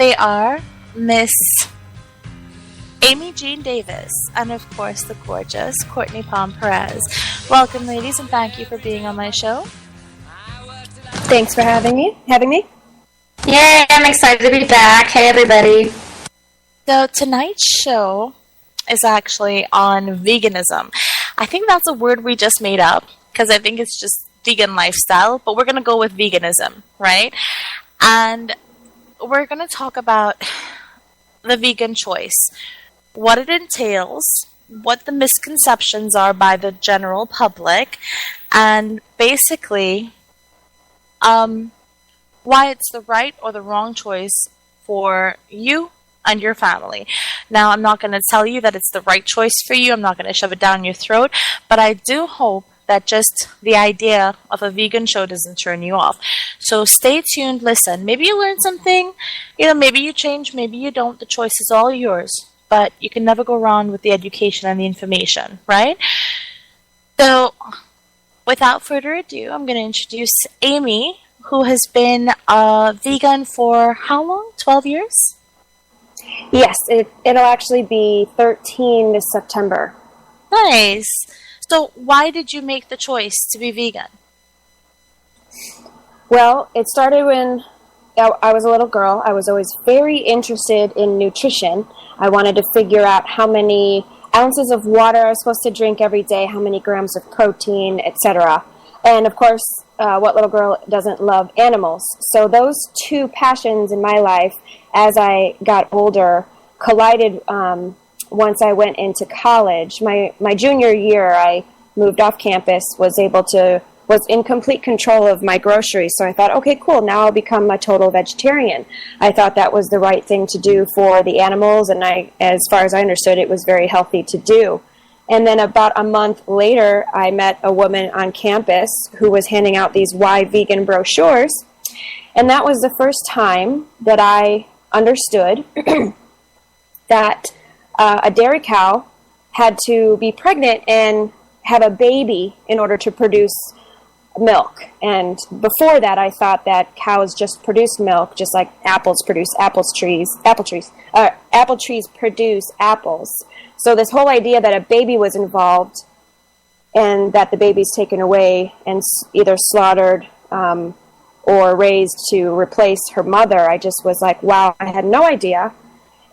They are Miss Amy Jean Davis and, of course, the gorgeous Courtney Palm Perez. Welcome, ladies, and thank you for being on my show. Thanks for having me. Yay, I'm excited to be back. Hey, everybody. So tonight's show is actually on veganism. I think that's a word we just made up because I think it's just vegan lifestyle, but we're going to go with veganism, right? And we're going to talk about the vegan choice, what it entails, what the misconceptions are by the general public, and basically why it's the right or the wrong choice for you and your family. Now, I'm not going to tell you that it's the right choice for you. I'm not going to shove it down your throat, but I do hope that just the idea of a vegan show doesn't turn you off. So stay tuned, listen. Maybe you learn something, maybe you change, maybe you don't. The choice is all yours, but you can never go wrong with the education and the information, right? So without further ado, I'm going to introduce Amy, who has been a vegan for how long? 12 years? Yes, it'll actually be 13 this September. Nice. So why did you make the choice to be vegan? Well, it started when I was a little girl. I was always very interested in nutrition. I wanted to figure out how many ounces of water I was supposed to drink every day, how many grams of protein, etc. And of course, what little girl doesn't love animals? So those two passions in my life, as I got older, collided once I went into college. My junior year, I moved off campus, was in complete control of my groceries. So I thought, okay, cool, now I'll become a total vegetarian. I thought that was the right thing to do for the animals, and as far as I understood, it was very healthy to do. And then about a month later, I met a woman on campus who was handing out these Why Vegan brochures. And that was the first time that I understood that a dairy cow had to be pregnant and have a baby in order to produce milk. And before that, I thought that cows just produced milk, just like apples produce apple trees produce apples. So this whole idea that a baby was involved and that the baby's taken away and either slaughtered or raised to replace her mother, I just was like, wow, I had no idea.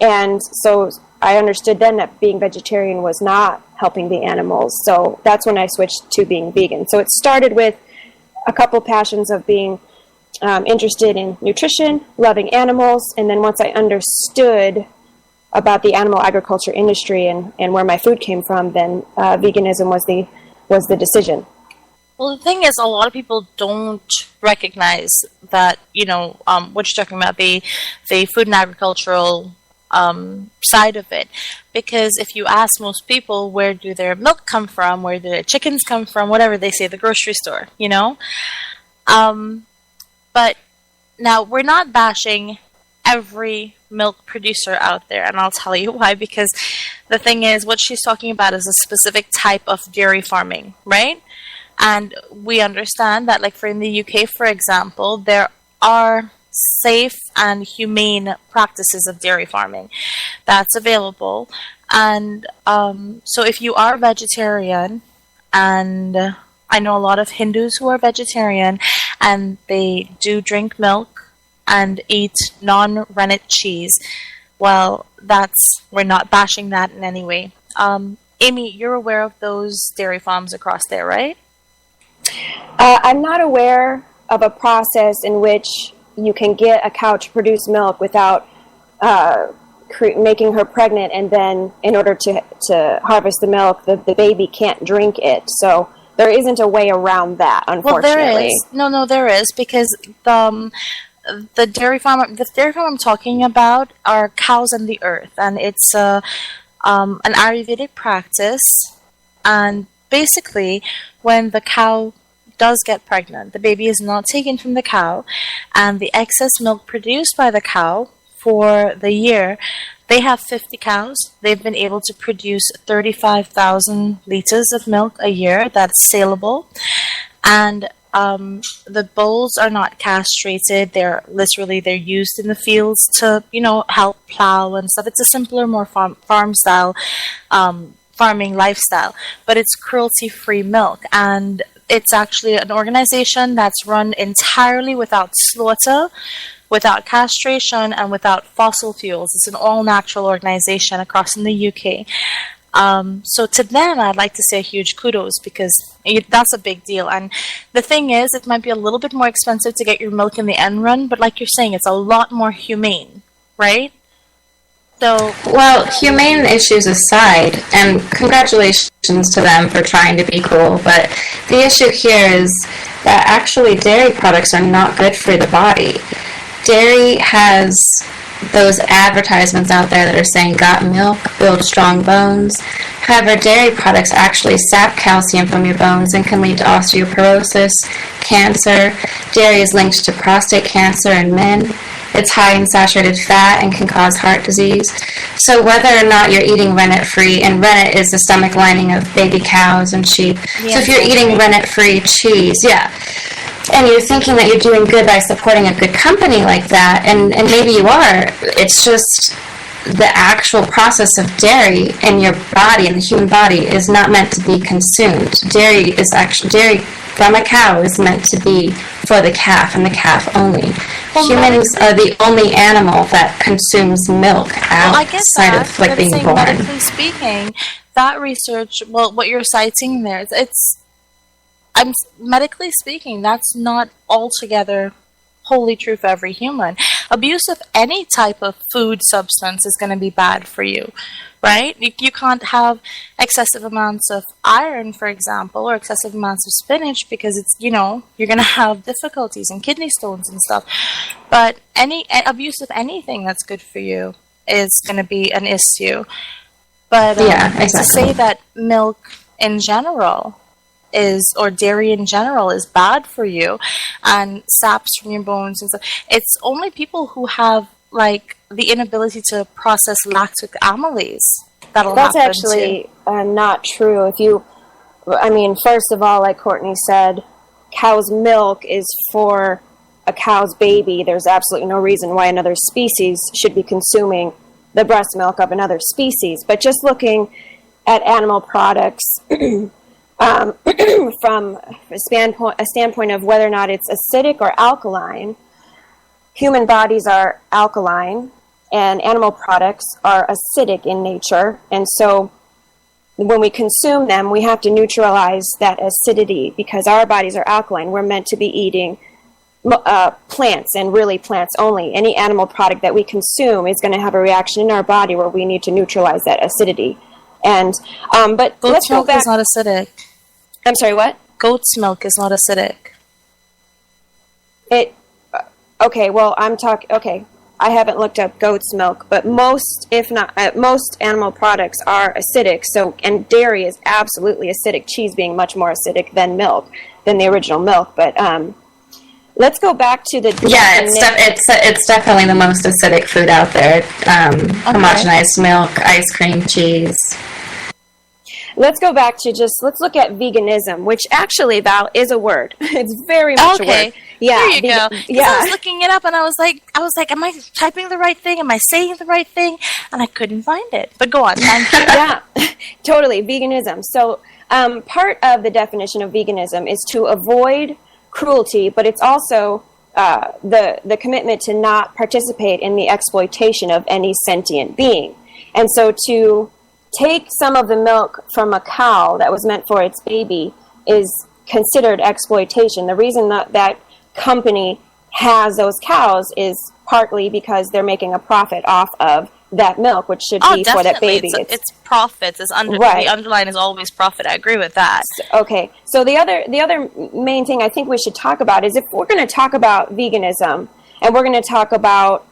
And so I understood then that being vegetarian was not helping the animals. So that's when I switched to being vegan. So it started with a couple passions of being interested in nutrition, loving animals, and then once I understood about the animal agriculture industry and where my food came from, then veganism was the decision. Well, the thing is, a lot of people don't recognize that, what you're talking about, the food and agricultural side of it. Because if you ask most people, where do their milk come from, where do their chickens come from, whatever, they say the grocery store, But now, we're not bashing every milk producer out there, and I'll tell you why, because the thing is, what she's talking about is a specific type of dairy farming, right? And we understand that, like in the UK, for example, there are safe and humane practices of dairy farming that's available. And so if you are vegetarian, and I know a lot of Hindus who are vegetarian, and they do drink milk and eat non-rennet cheese, well, we're not bashing that in any way. Amy, you're aware of those dairy farms across there, right? I'm not aware of a process in which you can get a cow to produce milk without making her pregnant, and then in order to harvest the milk, the baby can't drink it. So there isn't a way around that, unfortunately. Well, there is. No, there is, because the dairy farm I'm talking about are Cows and the Earth, and it's an Ayurvedic practice. And basically, when the cow does get pregnant, the baby is not taken from the cow, and the excess milk produced by the cow for the year, they have 50 cows. They've been able to produce 35,000 liters of milk a year that's saleable, and the bulls are not castrated. They're used in the fields to, help plow and stuff. It's a simpler, more farm style, farming lifestyle, but it's cruelty-free milk. And it's actually an organization that's run entirely without slaughter, without castration, and without fossil fuels. It's an all-natural organization across in the UK. So to them, I'd like to say a huge kudos, because that's a big deal. And the thing is, it might be a little bit more expensive to get your milk in the end run, but like you're saying, it's a lot more humane, right? So, well, humane issues aside, and congratulations to them for trying to be cool, but the issue here is that actually dairy products are not good for the body. Dairy has those advertisements out there that are saying, got milk, build strong bones. However, dairy products actually sap calcium from your bones and can lead to osteoporosis, cancer. Dairy is linked to prostate cancer in men. It's high in saturated fat and can cause heart disease. So whether or not you're eating rennet-free, and rennet is the stomach lining of baby cows and sheep. Yeah, so if you're eating rennet-free cheese, and you're thinking that you're doing good by supporting a good company like that, and maybe you are, it's just the actual process of dairy in your body, in the human body, is not meant to be consumed. Dairy from a cow is meant to be for the calf and the calf only. Well, humans are the only animal that consumes milk outside of being born. Medically speaking, that research, what you're citing there, medically speaking, that's not altogether wholly true for every human. Abuse of any type of food substance is going to be bad for you, right? You can't have excessive amounts of iron, for example, or excessive amounts of spinach, because it's, you're going to have difficulties and kidney stones and stuff. But any abuse of anything that's good for you is going to be an issue. But exactly. To say that milk in general or dairy in general is bad for you and saps from your bones and stuff, it's only people who have the inability to process lactic amylase that'll happen. That's actually not true. First of all, like Courtney said, cow's milk is for a cow's baby. There's absolutely no reason why another species should be consuming the breast milk of another species. But just looking at animal products from a standpoint of whether or not it's acidic or alkaline, human bodies are alkaline and animal products are acidic in nature. And so when we consume them, we have to neutralize that acidity because our bodies are alkaline. We're meant to be eating plants, and really plants only. Any animal product that we consume is going to have a reaction in our body where we need to neutralize that acidity. And but let's go back. Goat's milk is not acidic. I'm sorry, what? Goat's milk is not acidic. Okay, well, I haven't looked up goat's milk, but most animal products are acidic. So, and dairy is absolutely acidic. Cheese being much more acidic than the original milk. But let's go back to the it's definitely the most acidic food out there. Homogenized milk, ice cream, cheese. Let's go back to let's look at veganism, which actually, Val, is a word. It's very much a word. Yeah, there you go. Yeah. I was looking it up, and I was like, am I typing the right thing? Am I saying the right thing? And I couldn't find it. But go on. Yeah, totally. Veganism. So part of the definition of veganism is to avoid cruelty, but it's also the commitment to not participate in the exploitation of any sentient being. And so to take some of the milk from a cow that was meant for its baby is considered exploitation. The reason that company has those cows is partly because they're making a profit off of that milk, which should be for that baby. It's profits. The underline is always profit. I agree with that. Okay. So the other main thing I think we should talk about is if we're going to talk about veganism and we're going to talk about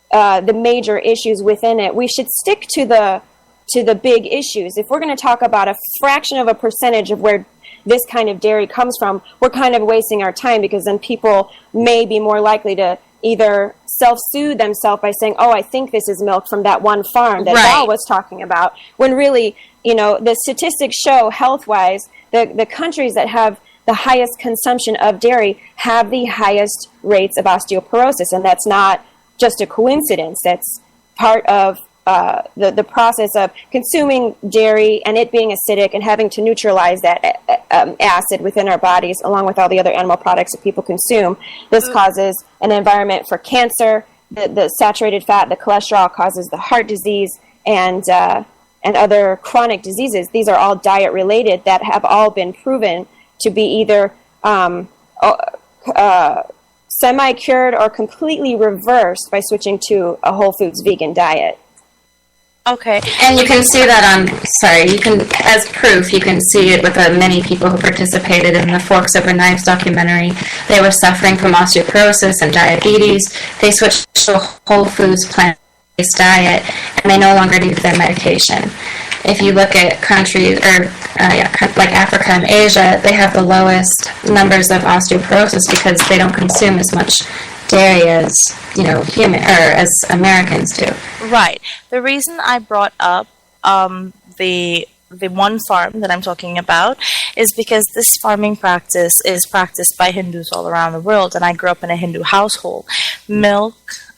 the major issues within it, we should stick to the big issues. If we're going to talk about a fraction of a percentage of where this kind of dairy comes from, we're kind of wasting our time, because then people may be more likely to either self-soothe themselves by saying, I think this is milk from that one farm that Val was talking about, when really, the statistics show health-wise, the countries that have the highest consumption of dairy have the highest rates of osteoporosis. And that's not just a coincidence. That's part of the process of consuming dairy and it being acidic and having to neutralize that acid within our bodies, along with all the other animal products that people consume. This causes an environment for cancer. The saturated fat, the cholesterol causes the heart disease and other chronic diseases. These are all diet related that have all been proven to be either semi-cured or completely reversed by switching to a whole foods vegan diet. Okay. And you can see that as proof, you can see it with many people who participated in the Forks Over Knives documentary. They were suffering from osteoporosis and diabetes. They switched to a whole foods plant-based diet, and they no longer need their medication. If you look at countries, like Africa and Asia, they have the lowest numbers of osteoporosis because they don't consume as much dairy as as Americans do. Right. The reason I brought up the one farm that I'm talking about is because this farming practice is practiced by Hindus all around the world, and I grew up in a Hindu household. Milk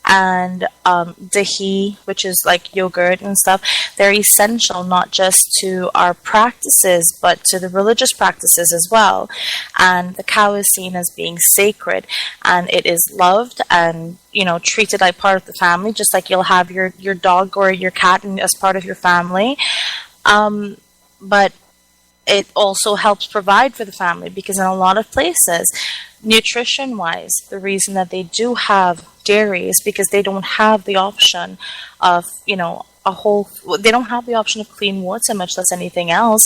and dahi, which is like yogurt and stuff, they're essential not just to our practices but to the religious practices as well. And the cow is seen as being sacred, and it is loved and treated like part of the family, just like you'll have your dog or your cat as part of your family. But it also helps provide for the family, because in a lot of places, nutrition-wise, the reason that they do have dairy is because they don't have the option of, they don't have the option of clean water, much less anything else.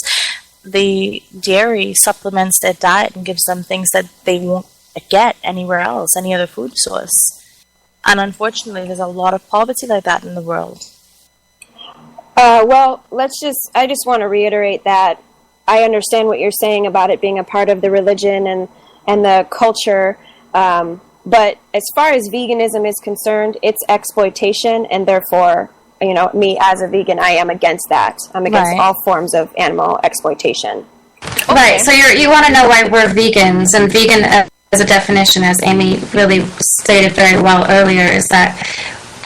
The dairy supplements their diet and gives them things that they won't get anywhere else, any other food source. And unfortunately, there's a lot of poverty like that in the world. Well, I just want to reiterate that I understand what you're saying about it being a part of the religion and the culture. But as far as veganism is concerned, it's exploitation, and therefore, me as a vegan, I am against that. I'm against all forms of animal exploitation. Okay. Right. So you want to know why we're vegans, and vegan as a definition, as Amy really stated very well earlier, is that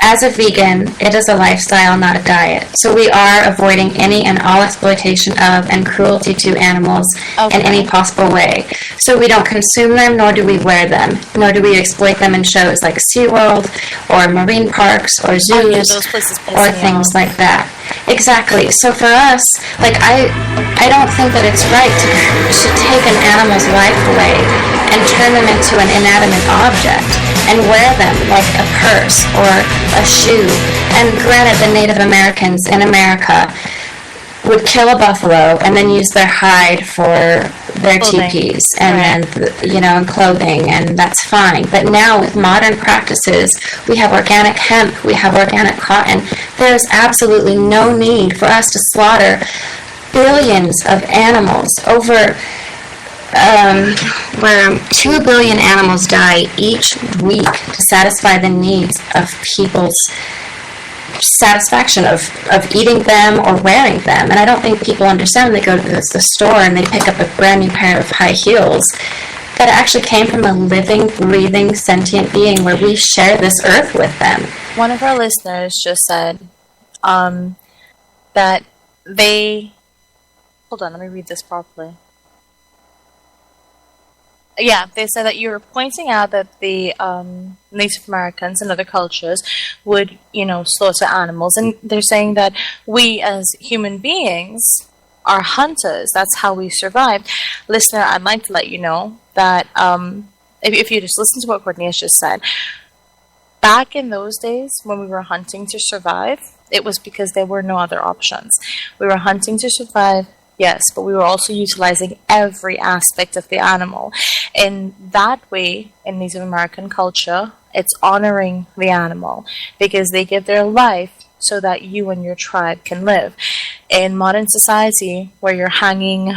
as a vegan, it is a lifestyle, not a diet. So we are avoiding any and all exploitation of and cruelty to animals in any possible way. So we don't consume them, nor do we wear them, nor do we exploit them in shows like SeaWorld or marine parks or zoos or things like that. Exactly. So for us, I don't think that it's right to take an animal's life away and turn them into an inanimate object and wear them like a purse or a shoe. And granted, the Native Americans in America would kill a buffalo and then use their hide for their teepees and and clothing, and that's fine. But now with modern practices, we have organic hemp, we have organic cotton. There's absolutely no need for us to slaughter billions of animals. Where 2 billion animals die each week to satisfy the needs of people's satisfaction of eating them or wearing them. And I don't think people understand when they go to the store and they pick up a brand new pair of high heels that it actually came from a living, breathing, sentient being where we share this earth with them. One of our listeners just said that they... Hold on, let me read this properly. Yeah, they said that you were pointing out that the Native Americans and other cultures would, slaughter animals. And they're saying that we as human beings are hunters. That's how we survive. Listener, I'd like to let you know that if you just listen to what Courtney has just said, back in those days when we were hunting to survive, it was because there were no other options. We were hunting to survive. Yes, but we were also utilizing every aspect of the animal. In that way, in Native American culture, it's honoring the animal because they give their life so that you and your tribe can live. In modern society, where you're hanging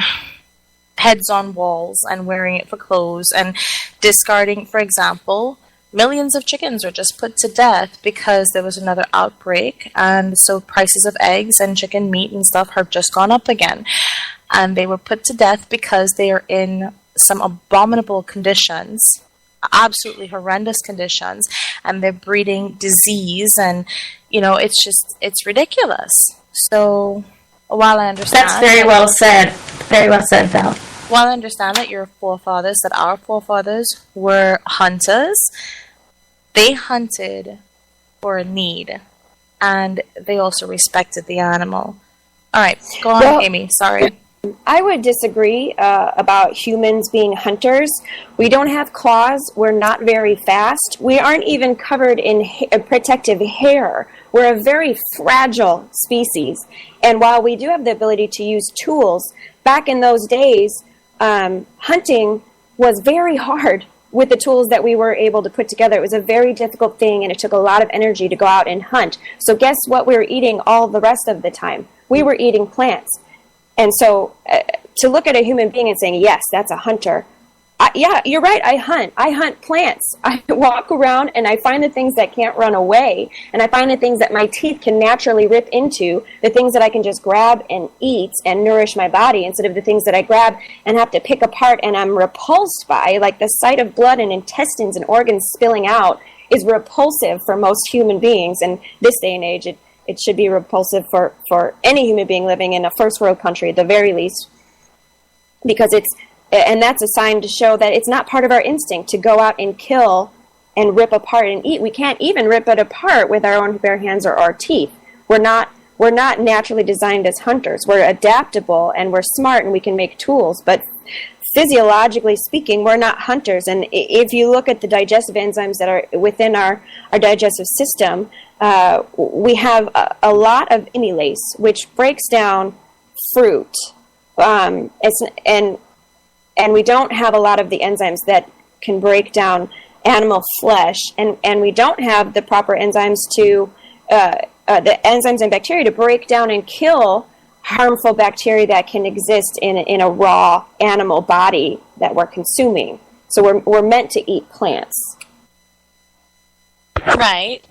heads on walls and wearing it for clothes and discarding, for example, millions of chickens were just put to death because there was another outbreak, and so prices of eggs and chicken meat and stuff have just gone up again. And they were put to death because they are in some abominable conditions, absolutely horrendous conditions, and they're breeding disease, and it's ridiculous. So while I understand, that's very well said. Very well said, Val. While I understand that our forefathers were hunters, they hunted for a need, and they also respected the animal. All right, go on, Amy. Sorry. I would disagree about humans being hunters. We don't have claws. We're not very fast. We aren't even covered in protective hair. We're a very fragile species. And while we do have the ability to use tools, back in those days, hunting was very hard with the tools that we were able to put together. It was a very difficult thing, and it took a lot of energy to go out and hunt. So guess what we were eating all the rest of the time? We were eating plants. And so to look at a human being and saying, yes, that's a hunter. Yeah, you're right. I hunt plants. I walk around and I find the things that can't run away. And I find the things that my teeth can naturally rip into, the things that I can just grab and eat and nourish my body, instead of the things that I grab and have to pick apart and I'm repulsed by. Like the sight of blood and intestines and organs spilling out is repulsive for most human beings. And this day and age, it should be repulsive for any human being living in a first world country at the very least, because that's a sign to show that it's not part of our instinct to go out and kill and rip apart and eat. We can't even rip it apart with our own bare hands or our teeth. We're not naturally designed as hunters. We're adaptable and we're smart and we can make tools, but physiologically speaking, we're not hunters. And if you look at the digestive enzymes that are within our digestive system, we have a lot of amylase, which breaks down fruit. And we don't have a lot of the enzymes that can break down animal flesh, and we don't have the proper enzymes to the enzymes and bacteria to break down and kill harmful bacteria that can exist in a raw animal body that we're consuming. So we're meant to eat plants. Right.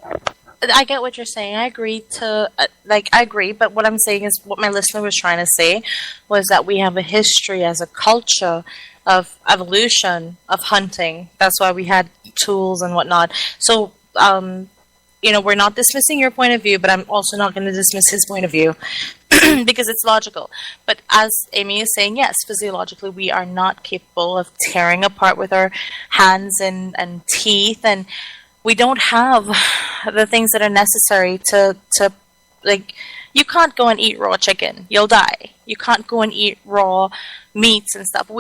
I get what you're saying. I agree I agree, but what I'm saying is what my listener was trying to say was that we have a history as a culture of evolution, of hunting. That's why we had tools and whatnot. So, we're not dismissing your point of view, but I'm also not going to dismiss his point of view because it's logical. But as Amy is saying, yes, physiologically we are not capable of tearing apart with our hands and teeth, and we don't have the things that are necessary to you can't go and eat raw chicken. You'll die. You can't go and eat raw meats and stuff.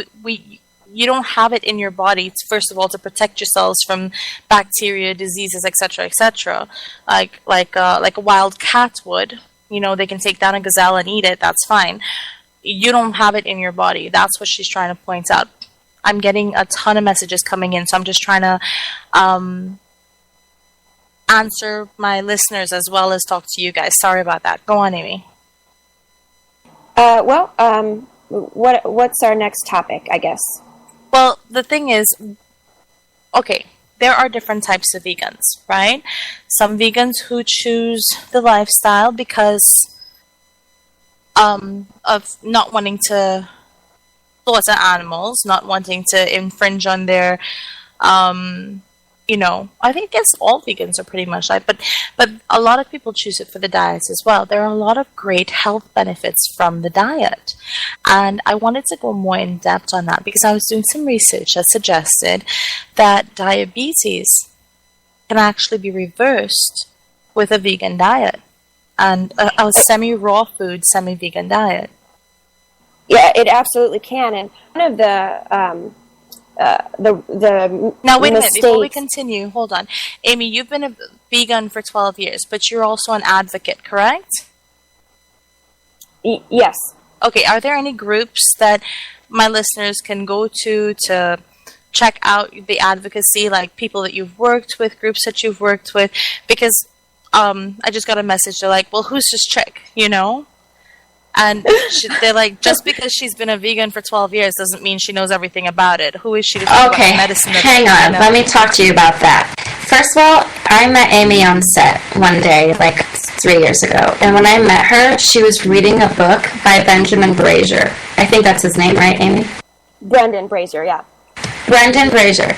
You don't have it in your body, first of all, to protect yourselves from bacteria, diseases, etc., etc. Like a wild cat would. They can take down a gazelle and eat it. That's fine. You don't have it in your body. That's what she's trying to point out. I'm getting a ton of messages coming in, so I'm just trying to answer my listeners as well as talk to you guys. Sorry about that. Go on, Amy. What's our next topic, I guess? Well, the thing is, okay, there are different types of vegans, right? Some vegans who choose the lifestyle because of not wanting to slaughter animals, not wanting to infringe on their I think all vegans are pretty much like, but a lot of people choose it for the diets as well. There are a lot of great health benefits from the diet. And I wanted to go more in depth on that because I was doing some research that suggested that diabetes can actually be reversed with a vegan diet and a semi-raw food, semi-vegan diet. Yeah, it absolutely can. And one of the now wait a minute before we continue. Hold on, Amy. You've been a vegan for 12 years, but you're also an advocate, correct? Yes. Okay. Are there any groups that my listeners can go to check out the advocacy, like people that you've worked with, groups that you've worked with? Because I just got a message. They're like, "Well, who's this chick?" And they're like, just because she's been a vegan for 12 years doesn't mean she knows everything about it. Who is she to talk about medicine? Hang on. Let me talk to you about that. First of all, I met Amy on set one day, like 3 years ago. And when I met her, she was reading a book by Benjamin Brazier. I think that's his name, right, Amy? Brendan Brazier, yeah. Brendan Brazier.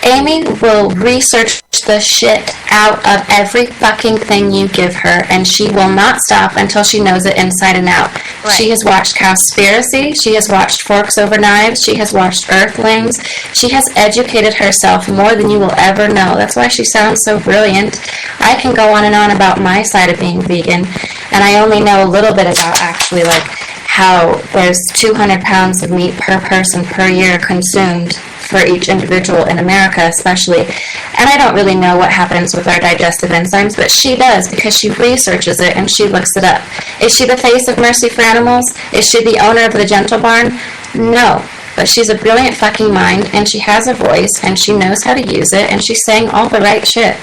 Amy will research the shit out of every fucking thing you give her, and she will not stop until she knows it inside and out. Right. She has watched Cowspiracy, she has watched Forks Over Knives, she has watched Earthlings, she has educated herself more than you will ever know. That's why she sounds so brilliant. I can go on and on about my side of being vegan, and I only know a little bit about actually, like, how there's 200 pounds of meat per person per year consumed for each individual in America especially. And I don't really know what happens with our digestive enzymes, but she does because she researches it and she looks it up. Is she the face of Mercy for Animals? Is she the owner of the Gentle Barn? No. But she's a brilliant fucking mind, and she has a voice, and she knows how to use it, and she's saying all the right shit.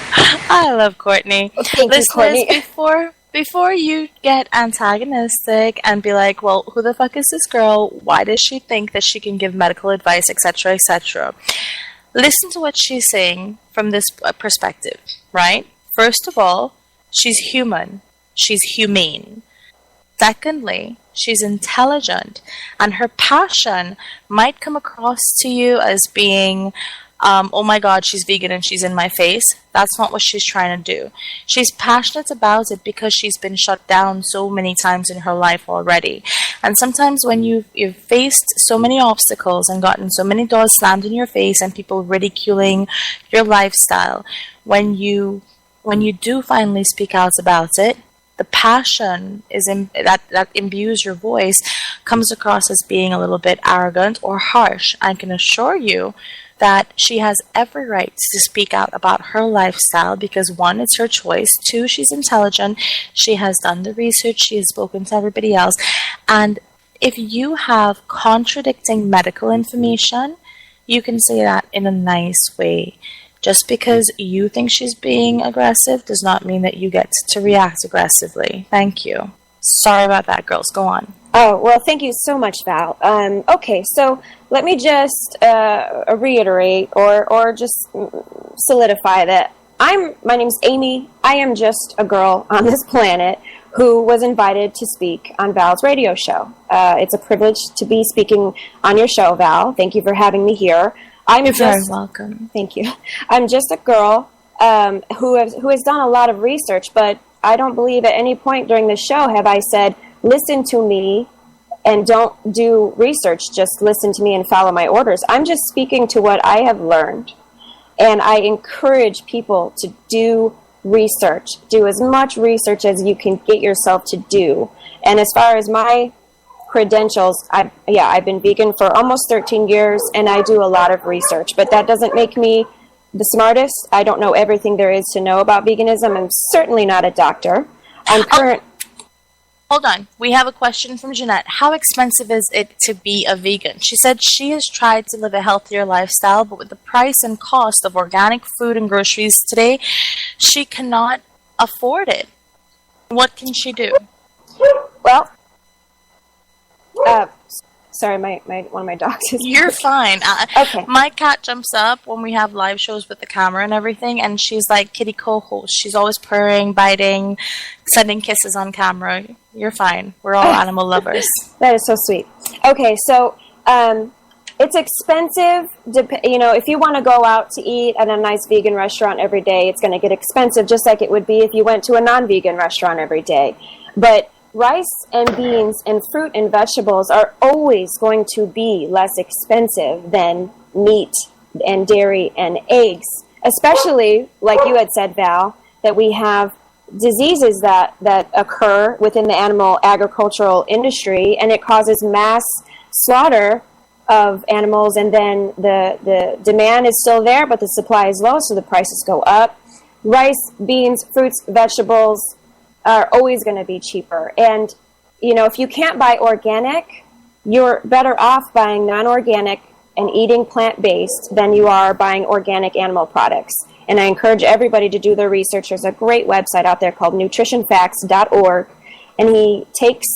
I love Courtney. Thank you, Courtney. Before you get antagonistic and be like, well, who the fuck is this girl? Why does she think that she can give medical advice, etc., etc.? Listen to what she's saying from this perspective, right? First of all, she's human. She's humane. Secondly, she's intelligent, and her passion might come across to you as being, oh my god, she's vegan and she's in my face. That's not what she's trying to do. She's passionate about it because she's been shut down so many times in her life already. And sometimes when you've faced so many obstacles and gotten so many doors slammed in your face and people ridiculing your lifestyle, when you do finally speak out about it, the passion that imbues your voice comes across as being a little bit arrogant or harsh. I can assure you that she has every right to speak out about her lifestyle because, one, it's her choice. Two, she's intelligent. She has done the research. She has spoken to everybody else. And if you have contradicting medical information, you can say that in a nice way. Just because you think she's being aggressive does not mean that you get to react aggressively. Thank you. Sorry about that, girls. Go on. Oh, well, thank you so much, Val. Okay, so let me just reiterate or just solidify that my name's Amy. I am just a girl on this planet who was invited to speak on Val's radio show. It's a privilege to be speaking on your show, Val. Thank you for having me here. You're very welcome. Thank you. I'm just a girl who has done a lot of research, but I don't believe at any point during the show have I said, listen to me and don't do research, just listen to me and follow my orders. I'm just speaking to what I have learned, and I encourage people to do research. Do as much research as you can get yourself to do. And as far as my credentials, I've been vegan for almost 13 years, and I do a lot of research, but that doesn't make me the smartest. I don't know everything there is to know about veganism. I'm certainly not a doctor. Hold on. We have a question from Jeanette. How expensive is it to be a vegan? She said she has tried to live a healthier lifestyle, but with the price and cost of organic food and groceries today, she cannot afford it. What can she do? Well, sorry, my one of my dogs is... You're fine. Okay. My cat jumps up when we have live shows with the camera and everything, and she's like kitty co-host. She's always purring, biting, sending kisses on camera. You're fine. We're all animal lovers. That is so sweet. Okay, so it's expensive. If you want to go out to eat at a nice vegan restaurant every day, it's going to get expensive, just like it would be if you went to a non-vegan restaurant every day. But rice and beans and fruit and vegetables are always going to be less expensive than meat and dairy and eggs, especially, like you had said, Val, that we have diseases that occur within the animal agricultural industry, and it causes mass slaughter of animals, and then the demand is still there, but the supply is low, so the prices go up. Rice, beans, fruits, vegetables are always going to be cheaper. And, if you can't buy organic, you're better off buying non-organic and eating plant-based than you are buying organic animal products. And I encourage everybody to do their research. There's a great website out there called nutritionfacts.org, and he takes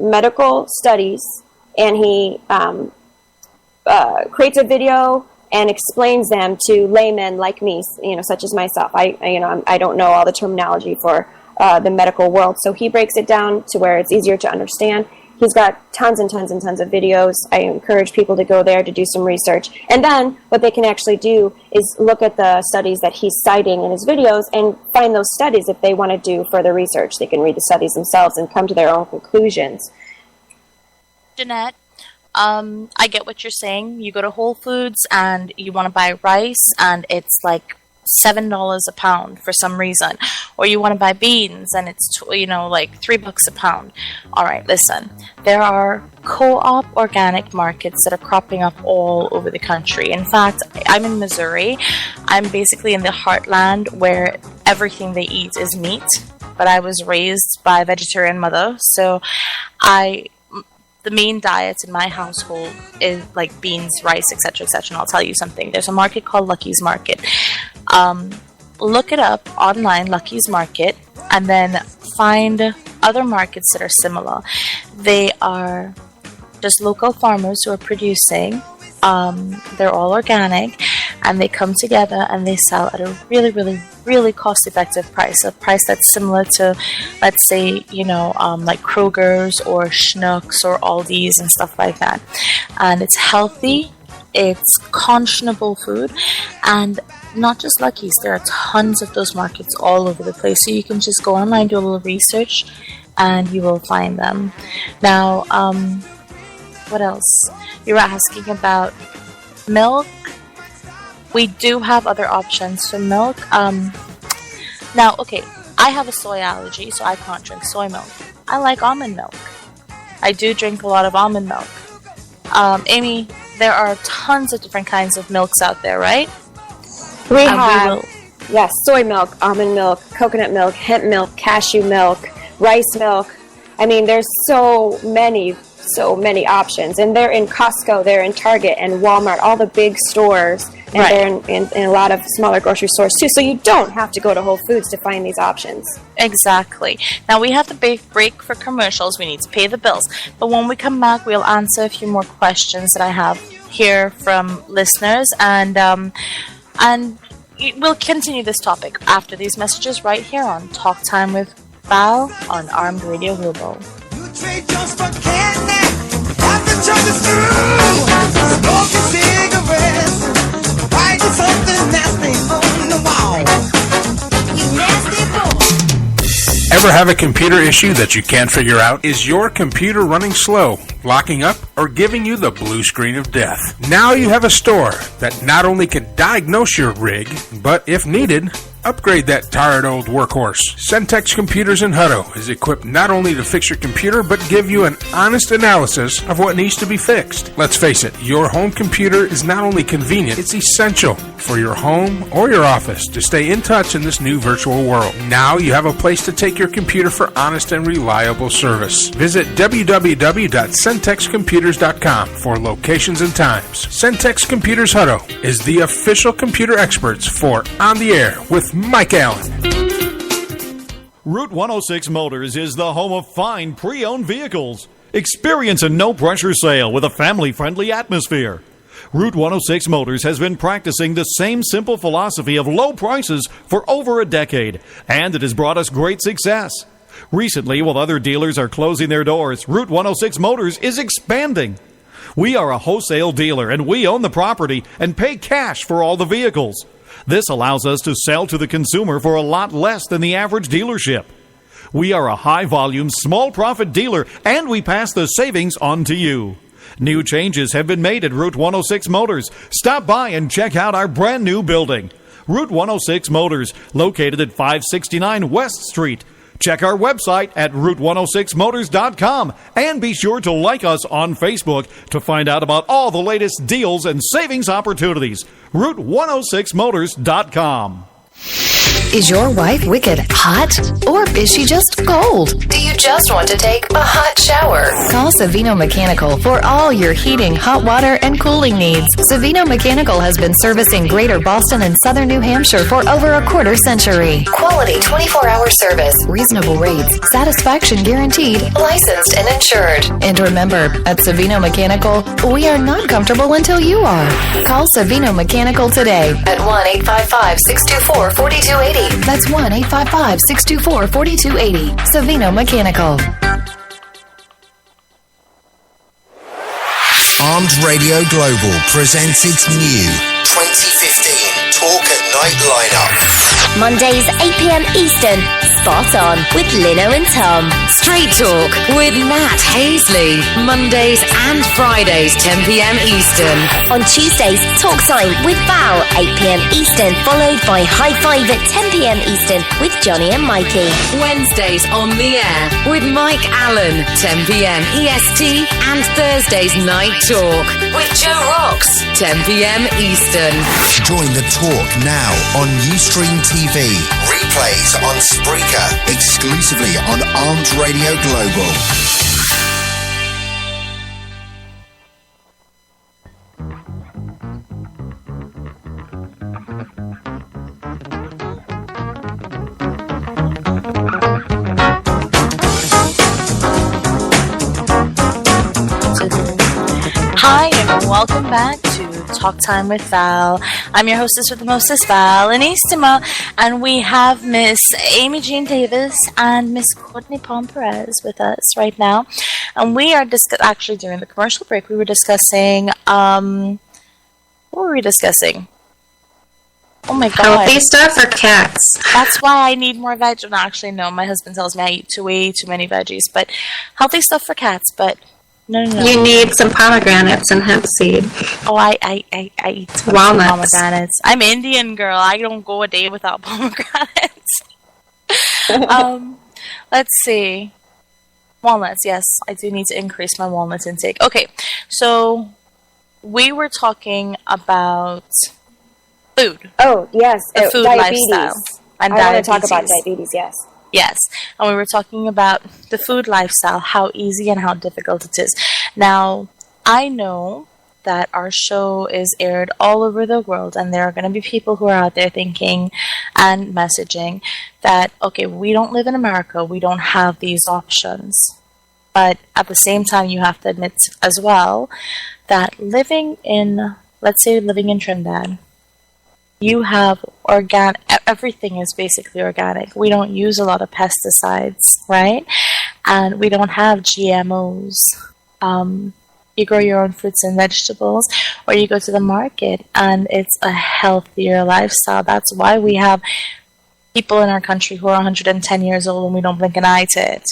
medical studies and he creates a video and explains them to laymen like me, such as myself. I don't know all the terminology for the medical world, so he breaks it down to where it's easier to understand. He's got tons and tons and tons of videos. I encourage people to go there to do some research. And then what they can actually do is look at the studies that he's citing in his videos and find those studies if they want to do further research. They can read the studies themselves and come to their own conclusions. Jeanette, I get what you're saying. You go to Whole Foods and you want to buy rice and it's like $7 a pound for some reason, or you want to buy beans and it's like $3 a pound. All right, listen, there are co-op organic markets that are cropping up all over the country. In fact, I'm in Missouri. I'm basically in the heartland where everything they eat is meat, but I was raised by a vegetarian mother, so the main diet in my household is like beans, rice, etc., etc. And I'll tell you something. There's a market called Lucky's Market. Look it up online, Lucky's Market, and then find other markets that are similar. They are just local farmers who are producing. They're all organic, and they come together and they sell at a really, really, really cost-effective price. A price that's similar to, let's say, like Kroger's or Schnucks or Aldi's and stuff like that. And it's healthy, it's conscionable food, and not just Lucky's. There are tons of those markets all over the place. So you can just go online, do a little research, and you will find them. Now, what else? You were asking about milk. We do have other options for milk. Now, okay, I have a soy allergy, so I can't drink soy milk. I like almond milk. I do drink a lot of almond milk. Amy, there are tons of different kinds of milks out there, right? We have, yes, soy milk, almond milk, coconut milk, hemp milk, cashew milk, rice milk. I mean, there's so many options. And they're in Costco, they're in Target and Walmart, all the big stores. And right. They're in a lot of smaller grocery stores, too. So you don't have to go to Whole Foods to find these options. Exactly. Now, we have to break for commercials. We need to pay the bills. But when we come back, we'll answer a few more questions that I have here from listeners. And we'll continue this topic after these messages right here on Talk Time with Val on Armed Radio Global. You trade just for candy. After church is through, smoking cigarettes, writing something nasty on the wall. You nasty boy. Ever have a computer issue that you can't figure out? Is your computer running slow, locking up, or giving you the blue screen of death? Now you have a store that not only can diagnose your rig, but if needed, upgrade that tired old workhorse. Centex Computers in Hutto is equipped not only to fix your computer, but give you an honest analysis of what needs to be fixed. Let's face it, your home computer is not only convenient, it's essential for your home or your office to stay in touch in this new virtual world. Now you have a place to take your computer for honest and reliable service. Visit www.centexcomputers.com for locations and times. Centex Computers Hutto is the official computer experts for On the Air with Mike Allen. Route 106 Motors is the home of fine pre-owned vehicles. Experience a no-pressure sale with a family-friendly atmosphere. Route 106 Motors has been practicing the same simple philosophy of low prices for over a decade, and it has brought us great success. Recently, while other dealers are closing their doors, Route 106 Motors is expanding. We are a wholesale dealer, and we own the property and pay cash for all the vehicles. This allows us to sell to the consumer for a lot less than the average dealership. We are a high-volume, small-profit dealer, and we pass the savings on to you. New changes have been made at Route 106 Motors. Stop by and check out our brand-new building. Route 106 Motors, located at 569 West Street. Check our website at route106motors.com and be sure to like us on Facebook to find out about all the latest deals and savings opportunities. route106motors.com. Is your wife wicked hot? Or is she just cold? Do you just want to take a hot shower? Call Savino Mechanical for all your heating, hot water, and cooling needs. Savino Mechanical has been servicing Greater Boston and Southern New Hampshire for over a quarter century. Quality 24-hour service, reasonable rates, satisfaction guaranteed, licensed and insured. And remember, at Savino Mechanical, we are not comfortable until you are. Call Savino Mechanical today at 1-855-624-4280. That's 1-855-624-4280. Savino Mechanical. Armed Radio Global presents its new 2015 Talk at Night lineup. Mondays 8 p.m. Eastern, Spot On with Lino and Tom. Straight Talk with Matt Hazley. Mondays and Fridays 10 p.m. Eastern. On Tuesdays, Talk Time with Val 8 p.m. Eastern, followed by High Five at 10 p.m. Eastern with Johnny and Mikey. Wednesdays on the air with Mike Allen 10 p.m. EST, and Thursdays Night Talk with Joe Rocks 10 p.m. Eastern. Join the talk now on Ustream TV. Replays on Spreaker, exclusively on Armed Radio Global. Hi, and welcome back to Talk Time with Val. I'm your hostess with the mostest, Val Anistimo, and we have Miss Amy Jean Davis and Miss Courtney Palm Perez with us right now. And we are actually during the commercial break, we were discussing, what were we discussing? Oh my god. Healthy stuff or cats? That's why I need more veg. No, actually, no. My husband tells me I eat way too many veggies, but healthy stuff for cats, but no. You need some pomegranates and hemp seed. Oh, I eat some Walnuts. pomegranates. I'm Indian girl. I don't go a day without pomegranates. Let's see. Walnuts, yes. I do need to increase my walnut intake. Okay, so we were talking about food. Oh, yes. The food diabetes. lifestyle. And I want to talk about diabetes, yes. Yes, and we were talking about the food lifestyle, how easy and how difficult it is. Now, I know that our show is aired all over the world, and there are going to be people who are out there thinking and messaging that, okay, we don't live in America, we don't have these options. But at the same time, you have to admit as well that living in Trinidad, you have everything is basically organic. We don't use a lot of pesticides, right? And we don't have GMOs. You grow your own fruits and vegetables, or you go to the market, and it's a healthier lifestyle. That's why we have people in our country who are 110 years old and we don't blink an eye to it.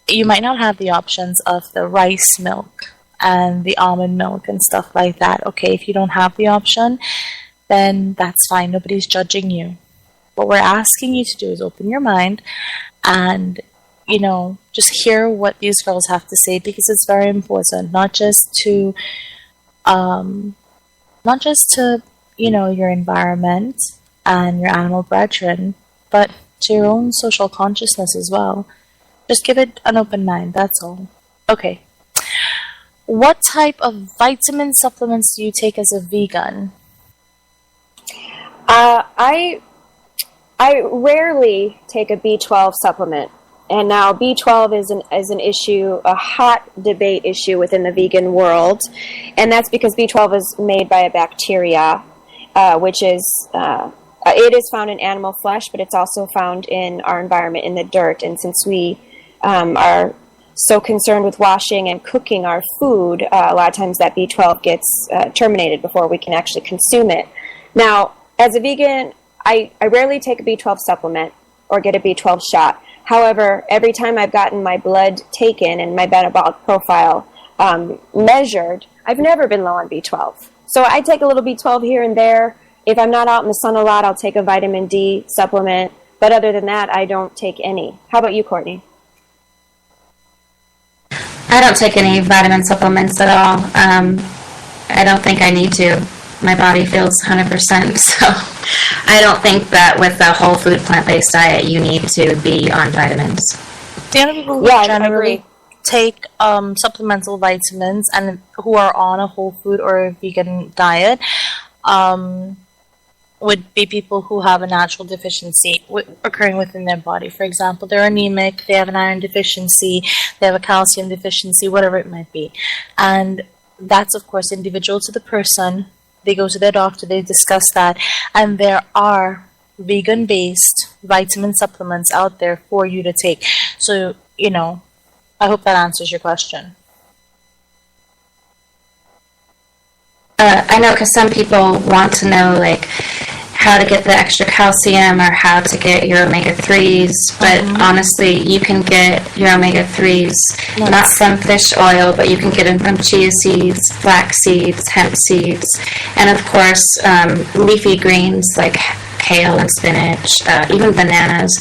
You might not have the options of the rice milk and the almond milk and stuff like that. Okay, if you don't have the option, then that's fine. Nobody's judging you. What we're asking you to do is open your mind and, just hear what these girls have to say, because it's very important, not just to your environment and your animal brethren, but to your own social consciousness as well. Just give it an open mind, that's all. Okay. What type of vitamin supplements do you take as a vegan? I rarely take a B12 supplement, and now B12 is an issue, a hot debate issue within the vegan world, and that's because B12 is made by a bacteria, which is it is found in animal flesh, but it's also found in our environment, in the dirt. And since we are so concerned with washing and cooking our food, a lot of times that B12 gets terminated before we can actually consume it. Now, as a vegan, I rarely take a B12 supplement or get a B12 shot. However, every time I've gotten my blood taken and my metabolic profile measured, I've never been low on B12. So I take a little B12 here and there. If I'm not out in the sun a lot, I'll take a vitamin D supplement. But other than that, I don't take any. How about you, Courtney? I don't take any vitamin supplements at all. I don't think I need to. My body feels 100%, so I don't think that with a whole food plant-based diet you need to be on vitamins. The other people who generally take supplemental vitamins and who are on a whole food or a vegan diet would be people who have a natural deficiency occurring within their body. For example, they're anemic, they have an iron deficiency, they have a calcium deficiency, whatever it might be. And that's, of course, individual to the person. They go to their doctor, they discuss that, and there are vegan-based vitamin supplements out there for you to take. So, I hope that answers your question. I know because some people want to know, like, how to get the extra calcium or how to get your omega-3s, but honestly, you can get your omega-3s not from fish oil, but you can get them from chia seeds, flax seeds, hemp seeds, and of course, leafy greens like kale and spinach, even bananas,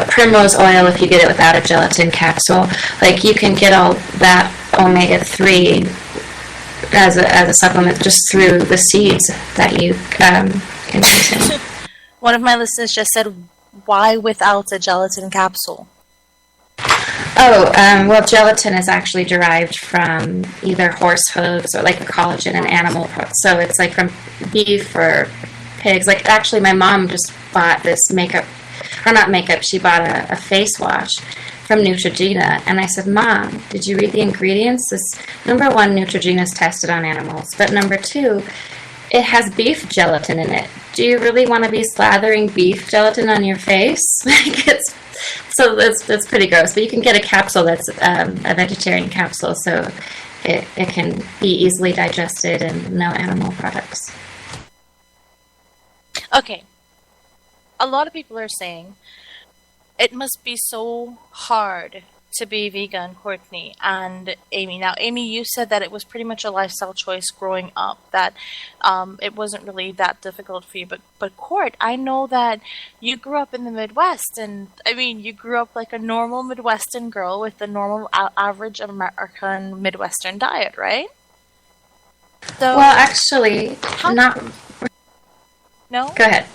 primrose oil if you get it without a gelatin capsule. Like, you can get all that omega-3 as a supplement just through the seeds that you can consume. One of my listeners just said, why without a gelatin capsule? Oh, well, gelatin is actually derived from either horse hooves or like a collagen in animal parts. So it's like from beef or pigs. Like, actually, my mom just bought this makeup, or not makeup, she bought a face wash from Neutrogena, and I said, Mom, did you read the ingredients? This, number one, Neutrogena is tested on animals, but number two, it has beef gelatin in it. Do you really want to be slathering beef gelatin on your face? Like, so that's pretty gross. But you can get a capsule that's a vegetarian capsule, so it can be easily digested and no animal products. Okay. A lot of people are saying it must be so hard to be vegan, Courtney and Amy. Now, Amy, you said that it was pretty much a lifestyle choice growing up, that it wasn't really that difficult for you. But Court, I know that you grew up in the Midwest, and I mean, you grew up like a normal Midwestern girl with the normal average American Midwestern diet, right? So, well, actually, not... No? Go ahead.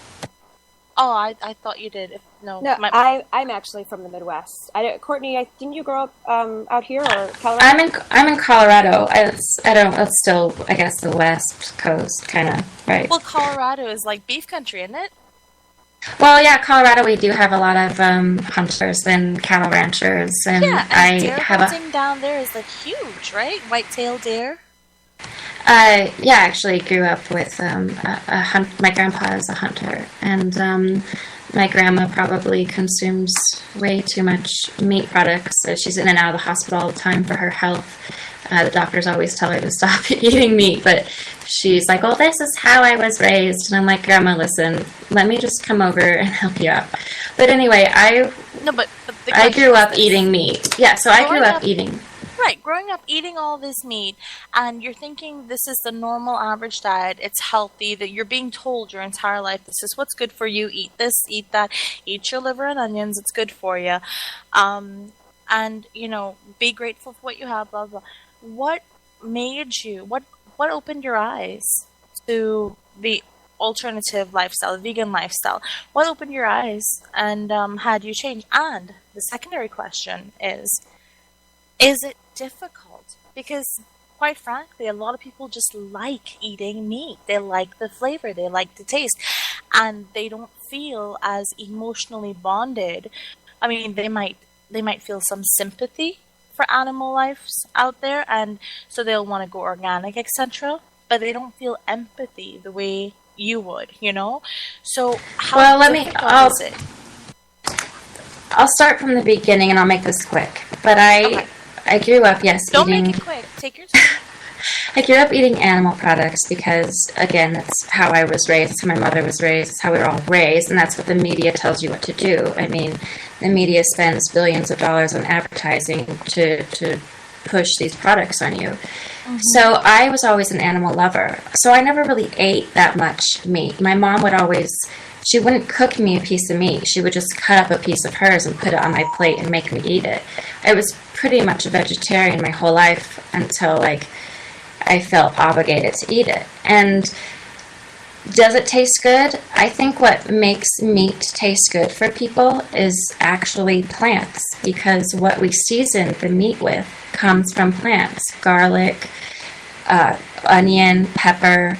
Oh, I thought you did. No, I'm actually from the Midwest. Courtney, didn't you grow up out here or Colorado? I'm in Colorado. It's still, I guess, the West Coast, kind of, right? Well, Colorado is like beef country, isn't it? Well, yeah, Colorado, we do have a lot of hunters and cattle ranchers, and yeah, and deer hunting down there is like huge, right? White-tailed deer. Yeah, I actually grew up with my grandpa is a hunter, and my grandma probably consumes way too much meat products. She's in and out of the hospital all the time for her health. The doctors always tell her to stop eating meat, but she's like, well, this is how I was raised. And I'm like, Grandma, listen, let me just come over and help you out. But anyway, I grew up eating meat. Yeah, so I grew up eating... Right, growing up eating all this meat, and you're thinking this is the normal average diet, it's healthy, that you're being told your entire life, this is what's good for you, eat this, eat that, eat your liver and onions, it's good for you, and, you know, be grateful for what you have, blah, blah. What made you, what opened your eyes to the alternative lifestyle, the vegan lifestyle? What opened your eyes and had you change? And the secondary question is it difficult? Because quite frankly, a lot of people just like eating meat. They like the flavor, they like the taste, and they don't feel as emotionally bonded. I mean, they might feel some sympathy for animal lives out there, and so they'll want to go organic, etc. But they don't feel empathy the way you would, you know? So how difficult is it? I'll start from the beginning and I'll make this quick. But I grew up, Don't make it quick. Take your time. I grew up eating animal products because, again, that's how I was raised, that's how my mother was raised, that's how we were all raised, and that's what the media tells you what to do. I mean, the media spends billions of dollars on advertising to push these products on you. Mm-hmm. So I was always an animal lover. So I never really ate that much meat. My mom would always... She wouldn't cook me a piece of meat. She would just cut up a piece of hers and put it on my plate and make me eat it. I was pretty much a vegetarian my whole life until, like, I felt obligated to eat it. And does it taste good? I think what makes meat taste good for people is actually plants, because what we season the meat with comes from plants. Garlic, onion, pepper,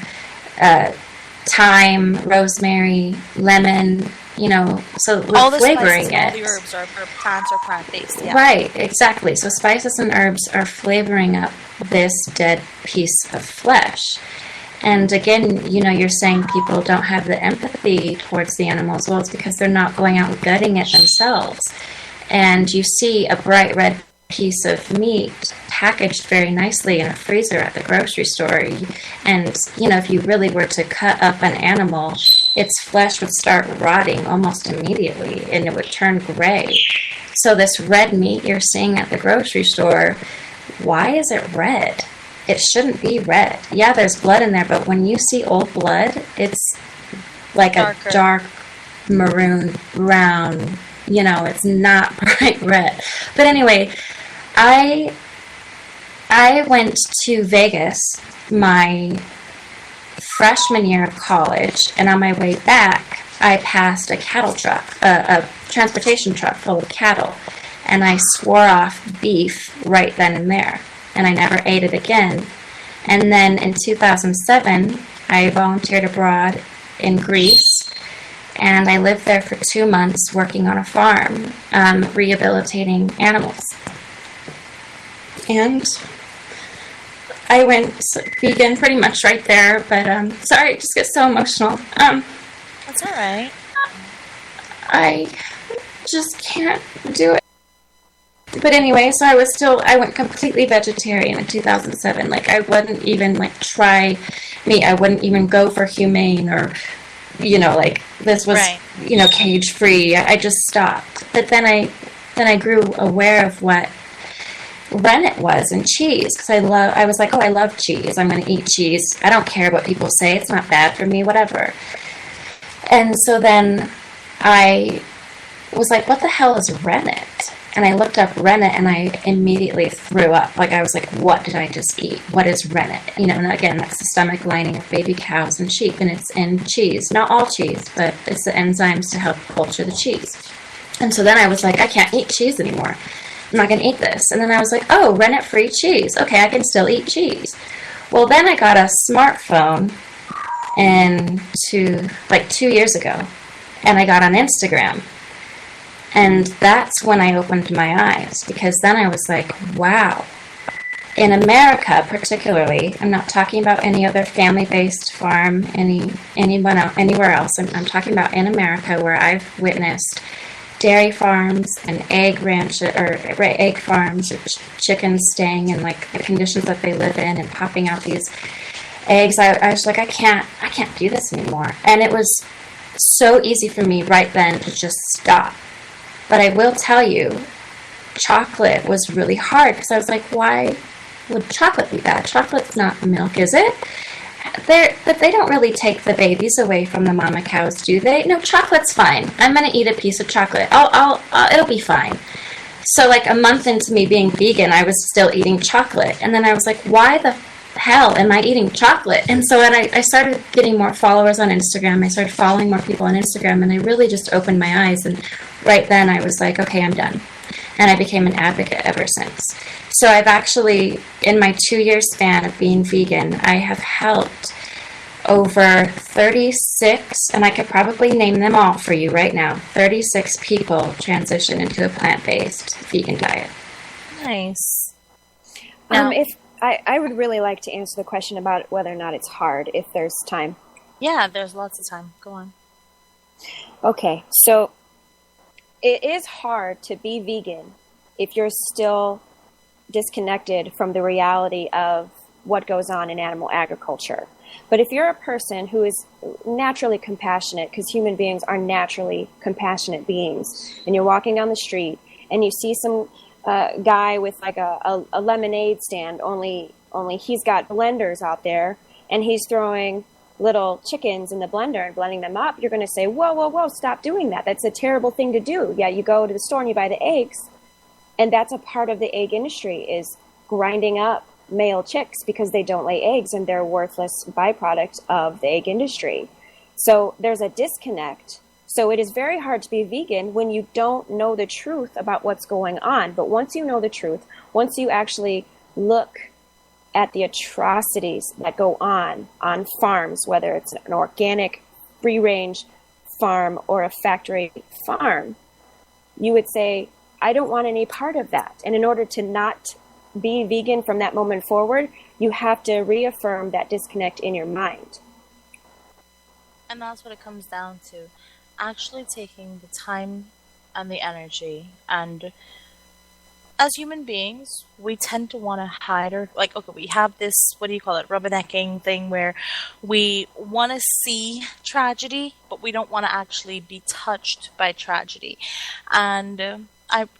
thyme, rosemary, lemon, you know, so we're all the flavoring spices, it. All the herbs are plants or plant-based, yeah. Right, exactly. So spices and herbs are flavoring up this dead piece of flesh. And again, you know, you're saying people don't have the empathy towards the animals. Well, it's because they're not going out and gutting it themselves. And you see a bright red piece of meat packaged very nicely in a freezer at the grocery store. And, if you really were to cut up an animal, its flesh would start rotting almost immediately, and it would turn gray. So this red meat you're seeing at the grocery store, why is it red? It shouldn't be red. Yeah, there's blood in there, but when you see old blood, it's like darker. A dark maroon, brown, it's not bright red. But anyway, I went to Vegas my freshman year of college, and on my way back, I passed a cattle truck, a transportation truck full of cattle, and I swore off beef right then and there, and I never ate it again. And then in 2007, I volunteered abroad in Greece, and I lived there for 2 months working on a farm, rehabilitating animals. And I went vegan pretty much right there, but sorry, I just get so emotional. That's all right. I just can't do it. But anyway, so I went completely vegetarian in 2007. Like, I wouldn't even, try meat. I wouldn't even go for humane or, this was, right. Cage-free. I just stopped. But then I grew aware of what rennet was in cheese, because I was like, I love cheese. I'm going to eat cheese. I don't care what people say. It's not bad for me, whatever. And so then I was like, what the hell is rennet? And I looked up rennet, and I immediately threw up. I was like, what did I just eat? What is rennet? And again, that's the stomach lining of baby cows and sheep, and it's in cheese. Not all cheese, but it's the enzymes to help culture the cheese. And so then I was like, I can't eat cheese anymore. I'm not going to eat this. And then I was like, rennet-free cheese. Okay, I can still eat cheese. Well, then I got a smartphone 2 years ago, and I got on Instagram. And that's when I opened my eyes, because then I was like, wow. In America, particularly, I'm not talking about any other family-based farm, anywhere else. I'm talking about in America, where I've witnessed dairy farms and egg farms, chickens staying in the conditions that they live in and popping out these eggs. I was like, I can't do this anymore. And it was so easy for me right then to just stop. But I will tell you, chocolate was really hard, because I was like, why would chocolate be bad? Chocolate's not milk, is it? But they don't really take the babies away from the mama cows, do they? No, chocolate's fine. I'm going to eat a piece of chocolate. It'll be fine. So a month into me being vegan, I was still eating chocolate. And then I was like, why the hell am I eating chocolate? And so I started getting more followers on Instagram. I started following more people on Instagram, and I really just opened my eyes. And right then I was like, okay, I'm done. And I became an advocate ever since. So I've actually, in my 2-year span of being vegan, I have helped over 36, and I could probably name them all for you right now, 36 people transition into a plant-based vegan diet. Nice. If I would really like to answer the question about whether or not it's hard, if there's time. Yeah, there's lots of time. Go on. Okay, so it is hard to be vegan if you're still disconnected from the reality of what goes on in animal agriculture. But if you're a person who is naturally compassionate, because human beings are naturally compassionate beings, and you're walking down the street and you see some guy with a lemonade stand, only he's got blenders out there, and he's throwing little chickens in the blender and blending them up, you're going to say, whoa, stop doing that. That's a terrible thing to do. Yeah, you go to the store and you buy the eggs, and that's a part of the egg industry, is grinding up male chicks because they don't lay eggs, and they're a worthless byproduct of the egg industry. So there's a disconnect. So it is very hard to be vegan when you don't know the truth about what's going on. But once you know the truth, once you actually look at the atrocities that go on farms, whether it's an organic, free-range farm or a factory farm, you would say, I don't want any part of that. And in order to not be vegan from that moment forward, you have to reaffirm that disconnect in your mind. And that's what it comes down to. Actually taking the time and the energy and as human beings, we tend to want to hide or we have this, what do you call it, rubbernecking thing where we want to see tragedy, but we don't want to actually be touched by tragedy. And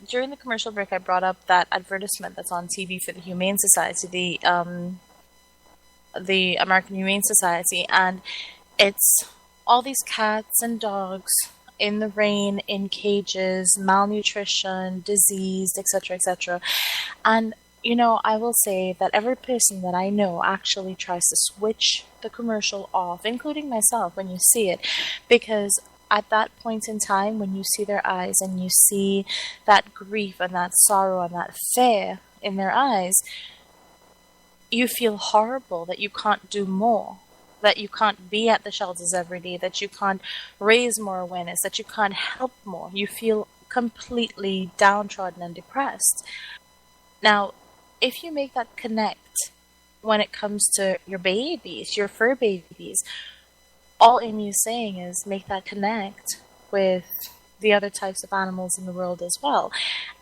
during the commercial break, I brought up that advertisement that's on TV for the Humane Society, the American Humane Society, and it's all these cats and dogs in the rain, in cages, malnutrition, diseased, etc., etc. And, I will say that every person that I know actually tries to switch the commercial off, including myself, when you see it, because at that point in time, when you see their eyes and you see that grief and that sorrow and that fear in their eyes, you feel horrible that you can't do more, that you can't be at the shelters every day, that you can't raise more awareness, that you can't help more. You feel completely downtrodden and depressed. Now, if you make that connect when it comes to your babies, your fur babies, all Amy is saying is make that connect with the other types of animals in the world as well.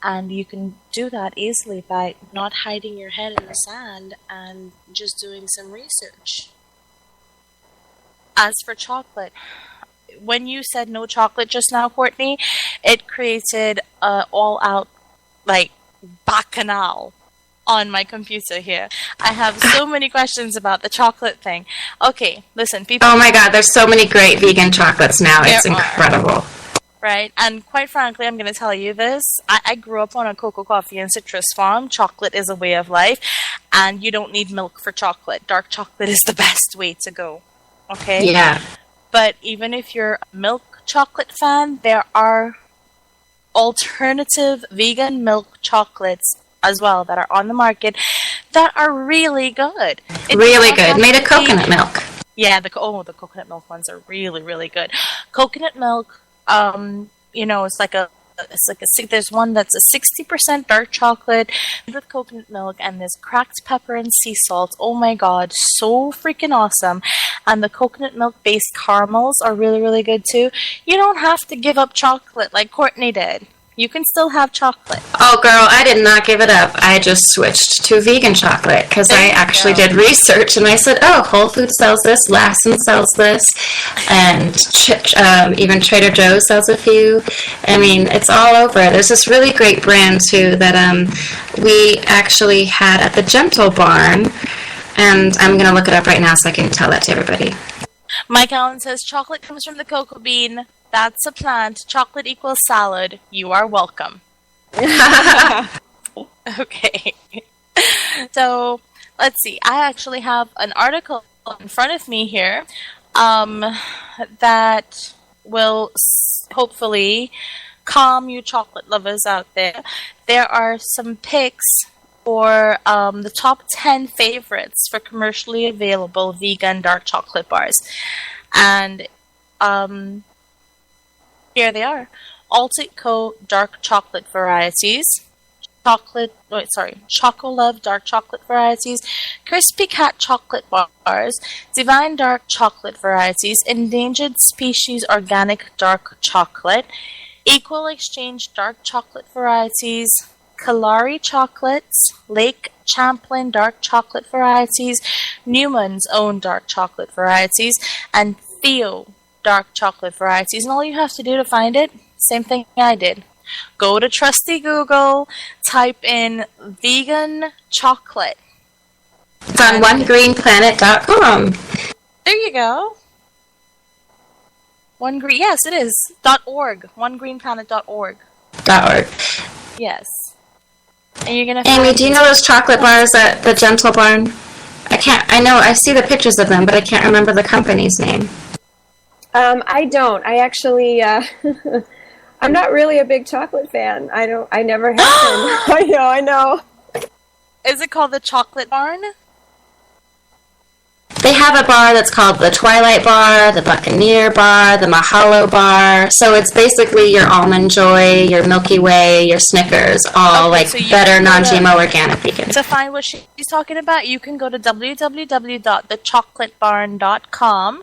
And you can do that easily by not hiding your head in the sand and just doing some research. As for chocolate, when you said no chocolate just now, Courtney, it created all-out, bacchanal on my computer here. I have so many questions about the chocolate thing. Okay, listen, people... Oh my god, there's so many great vegan chocolates now. It's incredible. Right, and quite frankly, I'm going to tell you this. I grew up on a cocoa, coffee, and citrus farm. Chocolate is a way of life, and you don't need milk for chocolate. Dark chocolate is the best way to go. Okay? Yeah. But even if you're a milk chocolate fan, there are alternative vegan milk chocolates as well that are on the market that are really good. Really good. Made of coconut milk. Yeah, the coconut milk ones are really, really good. Coconut milk, there's one that's a 60% dark chocolate with coconut milk, and there's cracked pepper and sea salt. Oh my god, so freaking awesome. And the coconut milk based caramels are really, really good too. You don't have to give up chocolate like Courtney did. You can still have chocolate. Oh, girl, I did not give it up. I just switched to vegan chocolate because I actually did research, and I said, oh, Whole Foods sells this, Lassen sells this, and even Trader Joe's sells a few. I mean, it's all over. There's this really great brand, too, that we actually had at the Gentle Barn, and I'm going to look it up right now so I can tell that to everybody. Mike Allen says, chocolate comes from the cocoa bean. That's a plant. Chocolate equals salad. You are welcome. Okay. So, let's see. I actually have an article in front of me here that will hopefully calm you chocolate lovers out there. There are some picks for the top 10 favorites for commercially available vegan dark chocolate bars. And here they are. Altic-Co dark chocolate varieties, Chocolove dark chocolate varieties, Crispy Cat chocolate bars, Divine dark chocolate varieties, Endangered Species organic dark chocolate, Equal Exchange dark chocolate varieties, Kalari chocolates, Lake Champlain dark chocolate varieties, Newman's own dark chocolate varieties, and Theo dark chocolate varieties. And all you have to do to find it, same thing I did. Go to trusty Google, type in vegan chocolate. It's on onegreenplanet.com. There you go. Yes, it is. .org. onegreenplanet.org. .org. Yes. And you're gonna Amy, do you know those chocolate bars at the Gentle Barn? I see the pictures of them, but I can't remember the company's name. I don't. I actually, I'm not really a big chocolate fan. I never have been. I know. Is it called the Chocolate Barn? They have a bar that's called the Twilight Bar, the Buccaneer Bar, the Mahalo Bar. So it's basically your Almond Joy, your Milky Way, your Snickers, all so better non-GMO organic vegan. To find what she's talking about, you can go to www.thechocolatebarn.com,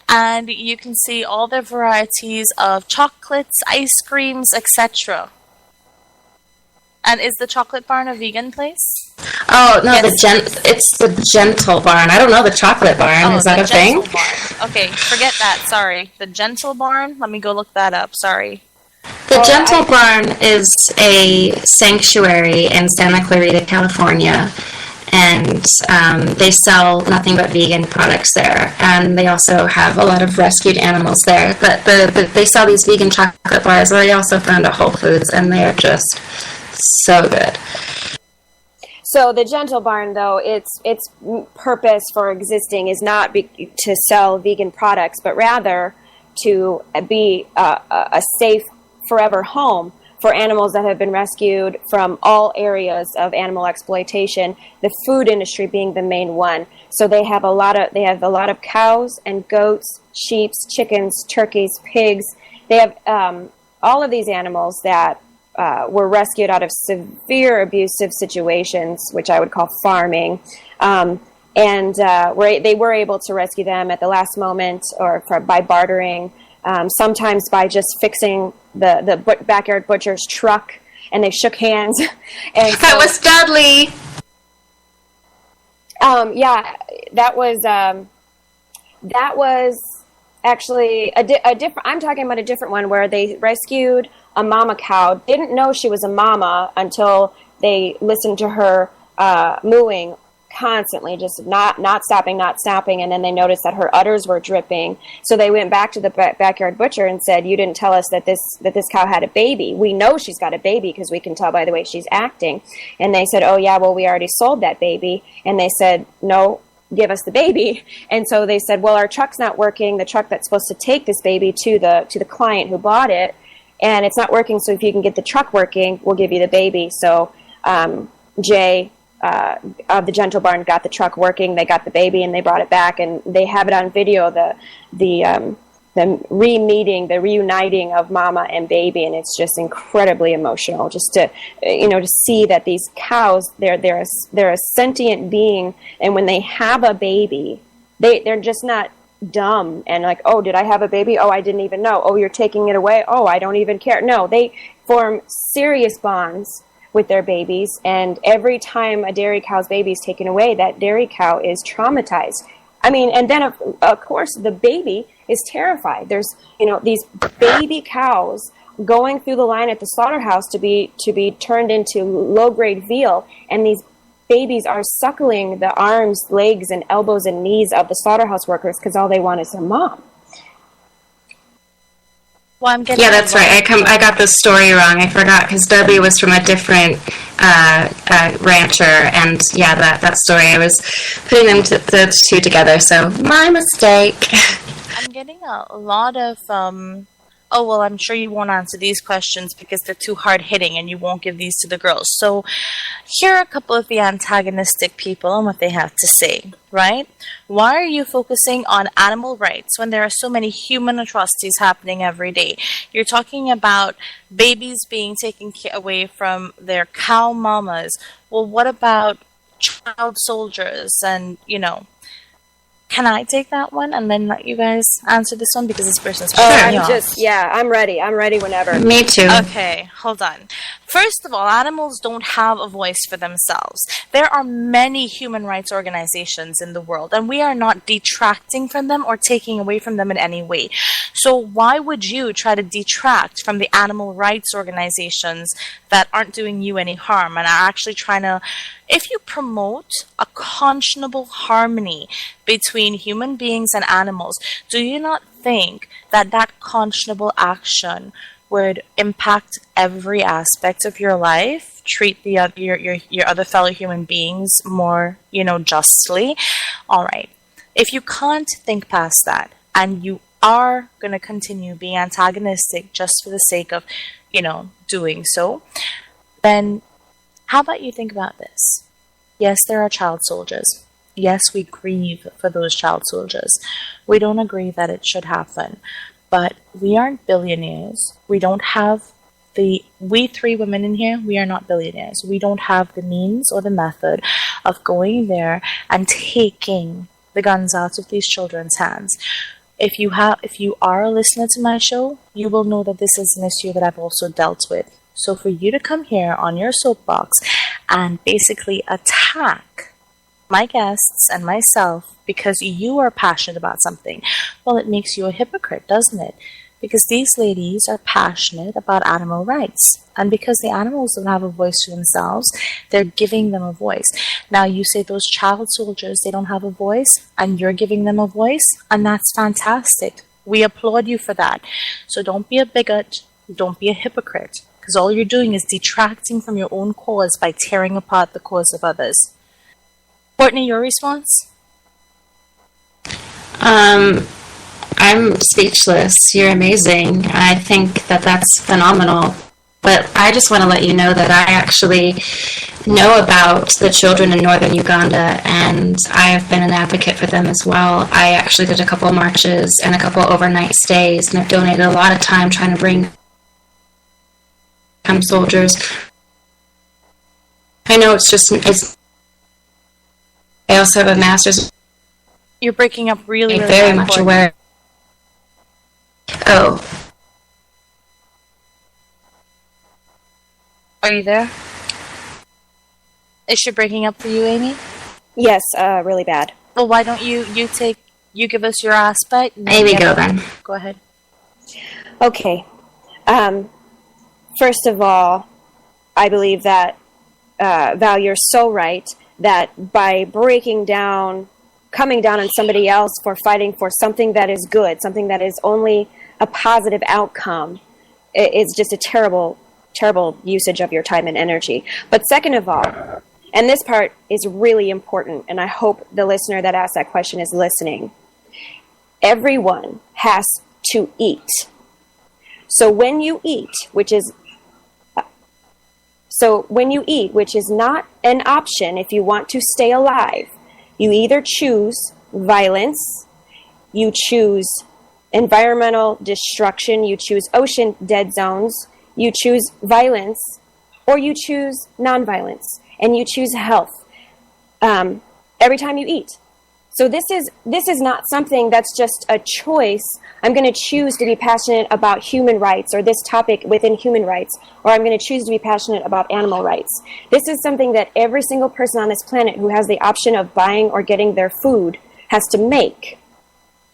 and you can see all the varieties of chocolates, ice creams, etc. And is the Chocolate Barn a vegan place? Oh no, Yes. It's the Gentle Barn. I don't know the Chocolate Barn. Is that the a thing? Gentle Barn. Okay, forget that. Sorry, the Gentle Barn. Let me go look that up. Sorry. The Gentle Barn is a sanctuary in Santa Clarita, California, and they sell nothing but vegan products there. And they also have a lot of rescued animals there. But they sell these vegan chocolate bars. They also found at Whole Foods, and they are just so good. So the Gentle Barn, though, its purpose for existing is not to sell vegan products, but rather to be a safe, forever home for animals that have been rescued from all areas of animal exploitation. The food industry being the main one. So they have a lot of cows and goats, sheep, chickens, turkeys, pigs. They have all of these animals that were rescued out of severe abusive situations, which I would call farming, and they were able to rescue them at the last moment, or by bartering, sometimes by just fixing the backyard butcher's truck, and they shook hands. And so, That was Dudley. yeah, that was actually a different. I'm talking about a different one where they rescued a mama cow. Didn't know she was a mama until they listened to her mooing constantly, just not stopping, and then they noticed that her udders were dripping. So they went back to the backyard butcher and said, "You didn't tell us that this cow had a baby. We know she's got a baby because we can tell by the way she's acting." And they said, "Oh yeah, well we already sold that baby." And they said, "No, give us the baby." And so they said, "Well, our truck's not working, the truck that's supposed to take this baby to the client who bought it, and it's not working, so if you can get the truck working, we'll give you the baby." So Jay of the Gentle Barn got the truck working, they got the baby, and they brought it back, and they have it on video, the re-meeting, the reuniting of mama and baby, and it's just incredibly emotional just to see that these cows, they're a sentient being, and when they have a baby, they're just not dumb and like, "Oh, did I have a baby? Oh, I didn't even know. Oh, you're taking it away? Oh, I don't even care." No, they form serious bonds with their babies, and every time a dairy cow's baby is taken away, that dairy cow is traumatized. I mean, and then of course the baby is terrified. There's these baby cows going through the line at the slaughterhouse to be turned into low-grade veal, and these babies are suckling the arms, legs, and elbows and knees of the slaughterhouse workers because all they want is their mom. Well, I'm getting Yeah, that's right. I got the story wrong. I forgot because Dudley was from a different rancher, and yeah, that story, I was putting the two together. So my mistake. I'm getting a lot of oh, well, I'm sure you won't answer these questions because they're too hard-hitting and you won't give these to the girls. So here are a couple of the antagonistic people and what they have to say, right? Why are you focusing on animal rights when there are so many human atrocities happening every day? You're talking about babies being taken away from their cow mamas. Well, what about child soldiers and, Can I take that one and then let you guys answer this one because this person's I'm ready. I'm ready whenever. Me too. Okay, hold on. First of all, animals don't have a voice for themselves. There are many human rights organizations in the world, and we are not detracting from them or taking away from them in any way. So why would you try to detract from the animal rights organizations that aren't doing you any harm and are actually trying to... If you promote a conscionable harmony between human beings and animals, do you not think that conscionable action would impact every aspect of your life, treat your other fellow human beings more, justly? All right. If you can't think past that, and you are going to continue being antagonistic just for the sake of, doing so, then how about you think about this? Yes, there are child soldiers. Yes, we grieve for those child soldiers. We don't agree that it should happen. But we aren't billionaires. We don't have we three women in here, we are not billionaires. We don't have the means or the method of going there and taking the guns out of these children's hands. If you are a listener to my show, you will know that this is an issue that I've also dealt with. So for you to come here on your soapbox and basically attack my guests and myself because you are passionate about something, well, it makes you a hypocrite, doesn't it? Because these ladies are passionate about animal rights. And because the animals don't have a voice for themselves, they're giving them a voice. Now you say those child soldiers, they don't have a voice, and you're giving them a voice, and that's fantastic. We applaud you for that. So don't be a bigot, don't be a hypocrite, because all you're doing is detracting from your own cause by tearing apart the cause of others. Courtney, your response? I'm speechless. You're amazing. I think that that's phenomenal. But I just want to let you know that I actually know about the children in northern Uganda, and I have been an advocate for them as well. I actually did a couple of marches and a couple of overnight stays, and I've donated a lot of time trying to bring soldiers. I know it's. I also have a master's. You're breaking up really, really very bad, much Courtney. aware. Oh. Are you there? Is she breaking up for you, Amy? Yes, really bad. Well, why don't you give us your aspect? And Amy, go then. Go ahead. Okay. First of all, I believe that, Val, you're so right that by coming down on somebody else for fighting for something that is good, something that is only a positive outcome, is just a terrible usage of your time and energy. But second of all, and this part is really important, and I hope the listener that asked that question is listening, everyone has to eat. So when you eat, which is not an option if you want to stay alive, you either choose violence, you choose environmental destruction, you choose ocean dead zones, you choose violence, or you choose nonviolence, and you choose health every time you eat. So this is not something that's just a choice. I'm going to choose to be passionate about human rights or this topic within human rights, or I'm going to choose to be passionate about animal rights. This is something that every single person on this planet who has the option of buying or getting their food has to make.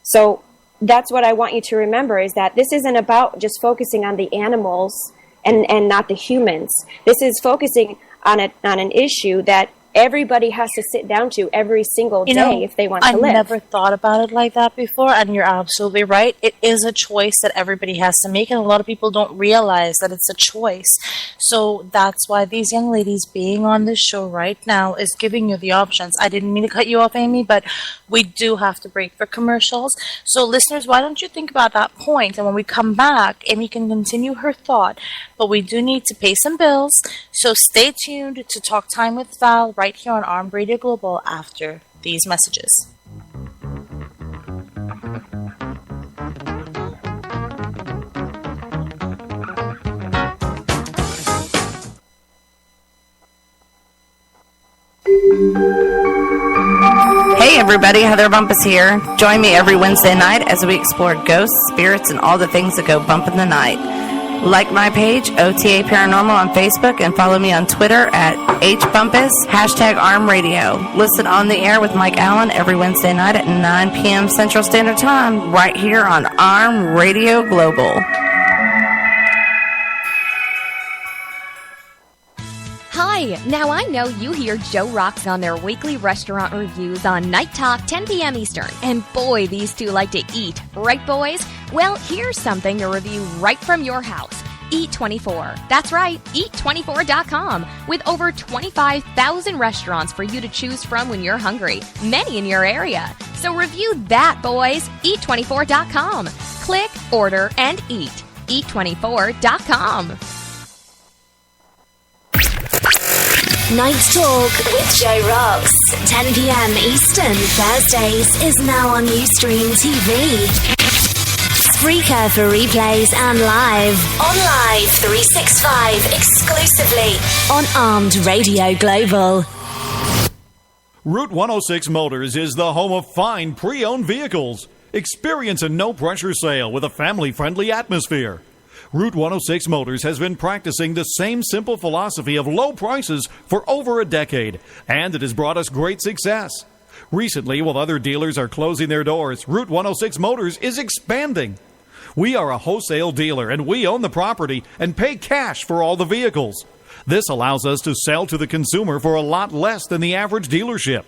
So that's what I want you to remember, is that this isn't about just focusing on the animals and not the humans. This is focusing on an issue that everybody has to sit down to every single day if they want to live. I never thought about it like that before, and you're absolutely right. It is a choice that everybody has to make, and a lot of people don't realize that it's a choice. So that's why these young ladies being on this show right now is giving you the options. I didn't mean to cut you off, Amy, but we do have to break for commercials. So listeners, why don't you think about that point? And when we come back, Amy can continue her thought, but we do need to pay some bills. So stay tuned to Talk Time with Val right here on Armed Radio Global after these messages. Hey everybody, Heather Bumpus here. Join me every Wednesday night as we explore ghosts, spirits, and all the things that go bump in the night. Like my page, OTA Paranormal on Facebook, and follow me on Twitter at HBumpus, #ArmRadio. Listen on the air with Mike Allen every Wednesday night at 9 p.m. Central Standard Time, right here on Arm Radio Global. Hi! Now I know you hear Joe Rocks on their weekly restaurant reviews on Night Talk, 10 p.m. Eastern. And boy, these two like to eat. Right, boys? Well, here's something to review right from your house. Eat24. That's right, Eat24.com. With over 25,000 restaurants for you to choose from when you're hungry. Many in your area. So review that, boys. Eat24.com. Click, order, and eat. Eat24.com. Night Talk with Joe Rocks. 10 p.m. Eastern, Thursdays, is now on Ustream TV. Spreaker for replays and live. On Live 365, exclusively on Armed Radio Global. Route 106 Motors is the home of fine pre-owned vehicles. Experience a no-pressure sale with a family-friendly atmosphere. Route 106 Motors has been practicing the same simple philosophy of low prices for over a decade, and it has brought us great success. Recently, while other dealers are closing their doors, Route 106 Motors is expanding. We are a wholesale dealer, and we own the property and pay cash for all the vehicles. This allows us to sell to the consumer for a lot less than the average dealership.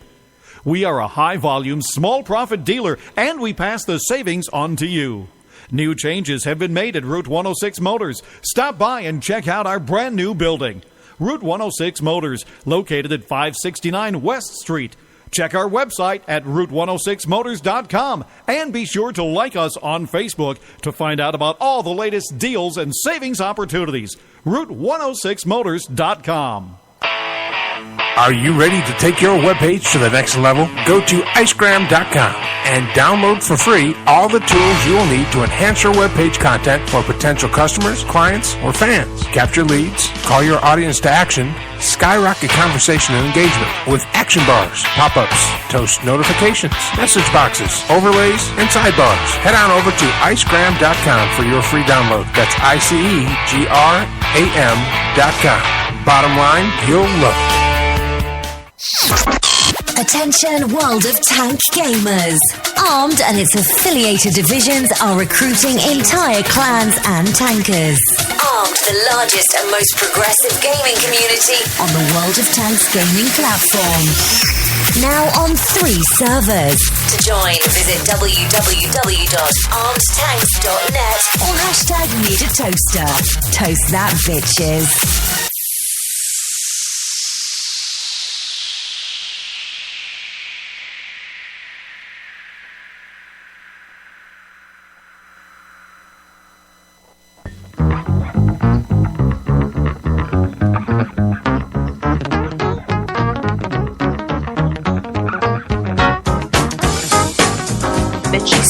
We are a high-volume, small-profit dealer, and we pass the savings on to you. New changes have been made at Route 106 Motors. Stop by and check out our brand-new building. Route 106 Motors, located at 569 West Street. Check our website at route106motors.com and be sure to like us on Facebook to find out about all the latest deals and savings opportunities. route106motors.com. Are you ready to take your webpage to the next level? Go to icegram.com and download for free all the tools you will need to enhance your webpage content for potential customers, clients, or fans. Capture leads, call your audience to action, skyrocket conversation and engagement with action bars, pop-ups, toast notifications, message boxes, overlays, and sidebars. Head on over to icegram.com for your free download. That's icegram.com. Bottom line, you'll love it. Attention World of Tank gamers. Armed and its affiliated divisions are recruiting entire clans and tankers. Armed, the largest and most progressive gaming community on the World of Tanks gaming platform. Now on 3 servers. To join, visit www.armedtanks.net or #NeedAToaster. Toast that, bitches.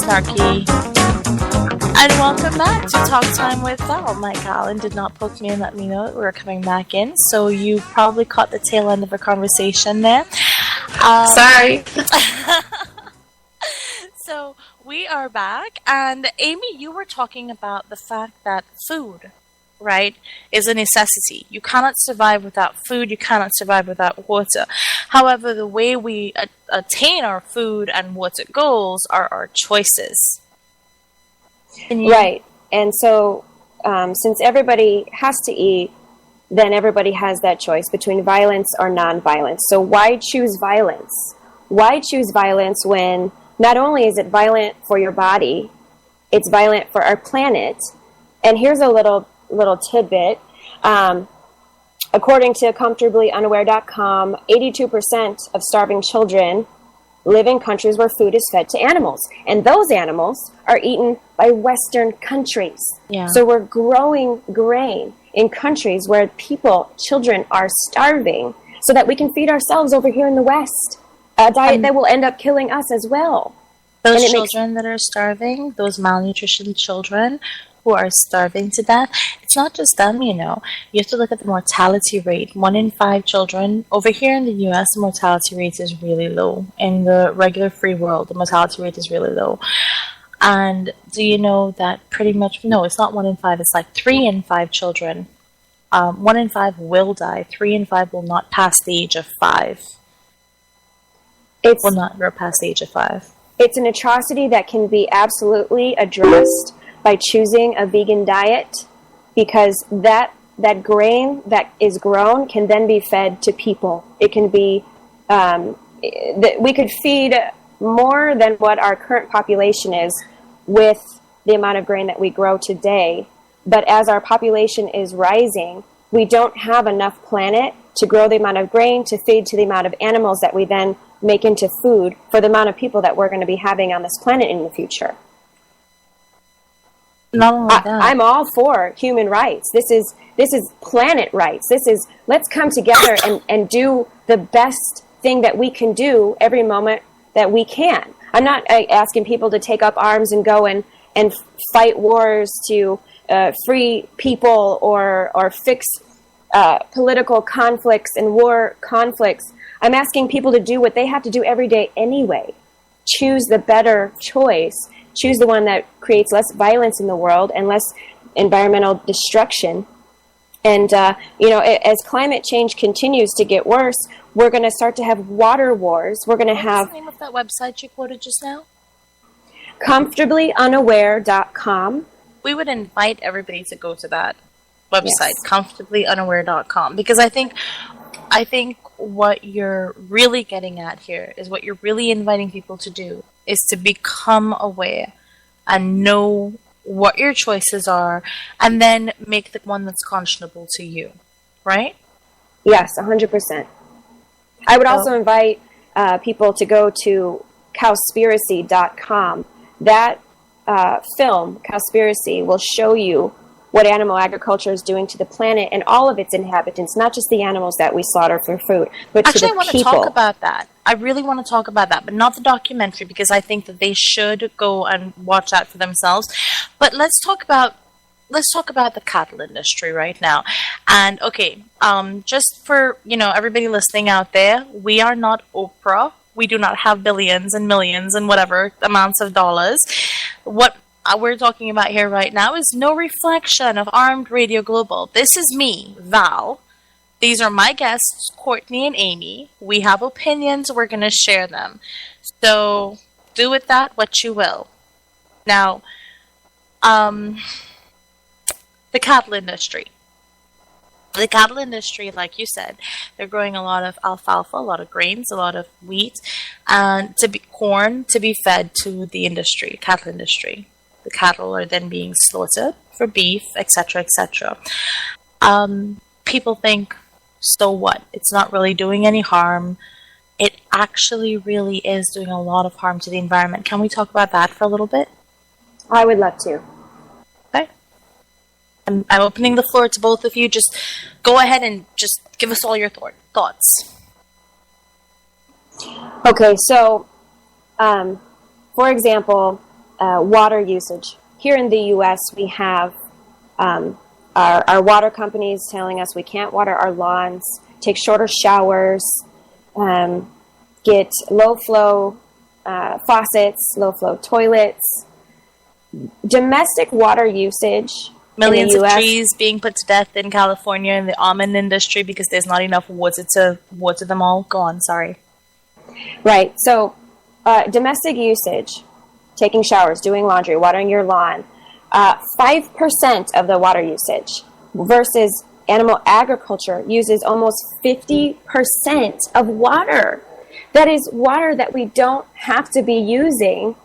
Snarky. And welcome back to Talk Time with Val. Mike Allen did not poke me and let me know that we were coming back in, so you probably caught the tail end of a conversation there. Sorry. So we are back, and Amy, you were talking about the fact that food, right, is a necessity. You cannot survive without food. You cannot survive without water. However, the way we attain our food and water goals are our choices. Right. And so since everybody has to eat, then everybody has that choice between violence or non-violence. So why choose violence? Why choose violence when not only is it violent for your body, it's violent for our planet? And here's a little tidbit. According to ComfortablyUnaware.com, 82% of starving children live in countries where food is fed to animals. And those animals are eaten by Western countries. Yeah. So we're growing grain in countries where children are starving so that we can feed ourselves over here in the West. A diet that will end up killing us as well. Those children that are starving, those malnutrition children who are starving to death, it's not just them, you know. You have to look at the mortality rate. 1 in 5 children. Over here in the U.S., the mortality rate is really low. In the regular free world, the mortality rate is really low. And do you know that pretty much, no, it's not 1 in 5, it's like 3 in 5 children. 1 in 5 will die. 3 in 5 will not pass the age of 5. Will not grow past the age of 5. It's an atrocity that can be absolutely addressed by choosing a vegan diet, because that grain that is grown can then be fed to people. It can be, we could feed more than what our current population is with the amount of grain that we grow today. But as our population is rising, we don't have enough planet to grow the amount of grain to feed to the amount of animals that we then make into food for the amount of people that we're going to be having on this planet in the future. I'm all for human rights. This is planet rights. This is, let's come together and do the best thing that we can do every moment that we can. I'm not asking people to take up arms and go and fight wars to free people or fix political conflicts and war conflicts. I'm asking people to do what they have to do every day anyway. Choose the better choice. Choose the one that creates less violence in the world and less environmental destruction. And, as climate change continues to get worse, we're going to start to have water wars. We're going to have... What's the name of that website you quoted just now? ComfortablyUnaware.com. We would invite everybody to go to that website, ComfortablyUnaware.com, because I think what you're really getting at here is what you're really inviting people to do is to become aware and know what your choices are, and then make the one that's conscionable to you, right? Yes, 100%. I would also invite people to go to Cowspiracy.com. That film, Cowspiracy, will show you what animal agriculture is doing to the planet and all of its inhabitants, not just the animals that we slaughter for food, but actually, to the people. I want to talk about that. I really want to talk about that, but not the documentary, because I think that they should go and watch that for themselves. But let's talk about the cattle industry right now. And okay, just for everybody listening out there, we are not Oprah. We do not have billions and millions and whatever amounts of dollars. What we're talking about here right now is no reflection of Armed Radio Global. This is me, Val. These are my guests, Courtney and Amy. We have opinions. We're going to share them. So do with that what you will. Now, the cattle industry. The cattle industry, like you said, they're growing a lot of alfalfa, a lot of grains, a lot of wheat, and corn to be fed to the industry, cattle industry. The cattle are then being slaughtered for beef, etc., etc. People think, so what? It's not really doing any harm. It actually really is doing a lot of harm to the environment. Can we talk about that for a little bit? I would love to. Okay. I'm opening the floor to both of you. Just go ahead and just give us all your thoughts. Okay, so, for example, water usage. Here in the U.S., we have our water companies telling us we can't water our lawns, take shorter showers, get low-flow faucets, low-flow toilets. Domestic water usage. Millions in the of US, trees being put to death in California in the almond industry because there's not enough water to water them all. Go on, sorry. Right. So, domestic usage, taking showers, doing laundry, watering your lawn, 5% of the water usage versus animal agriculture uses almost 50% of water. That is water that we don't have to be using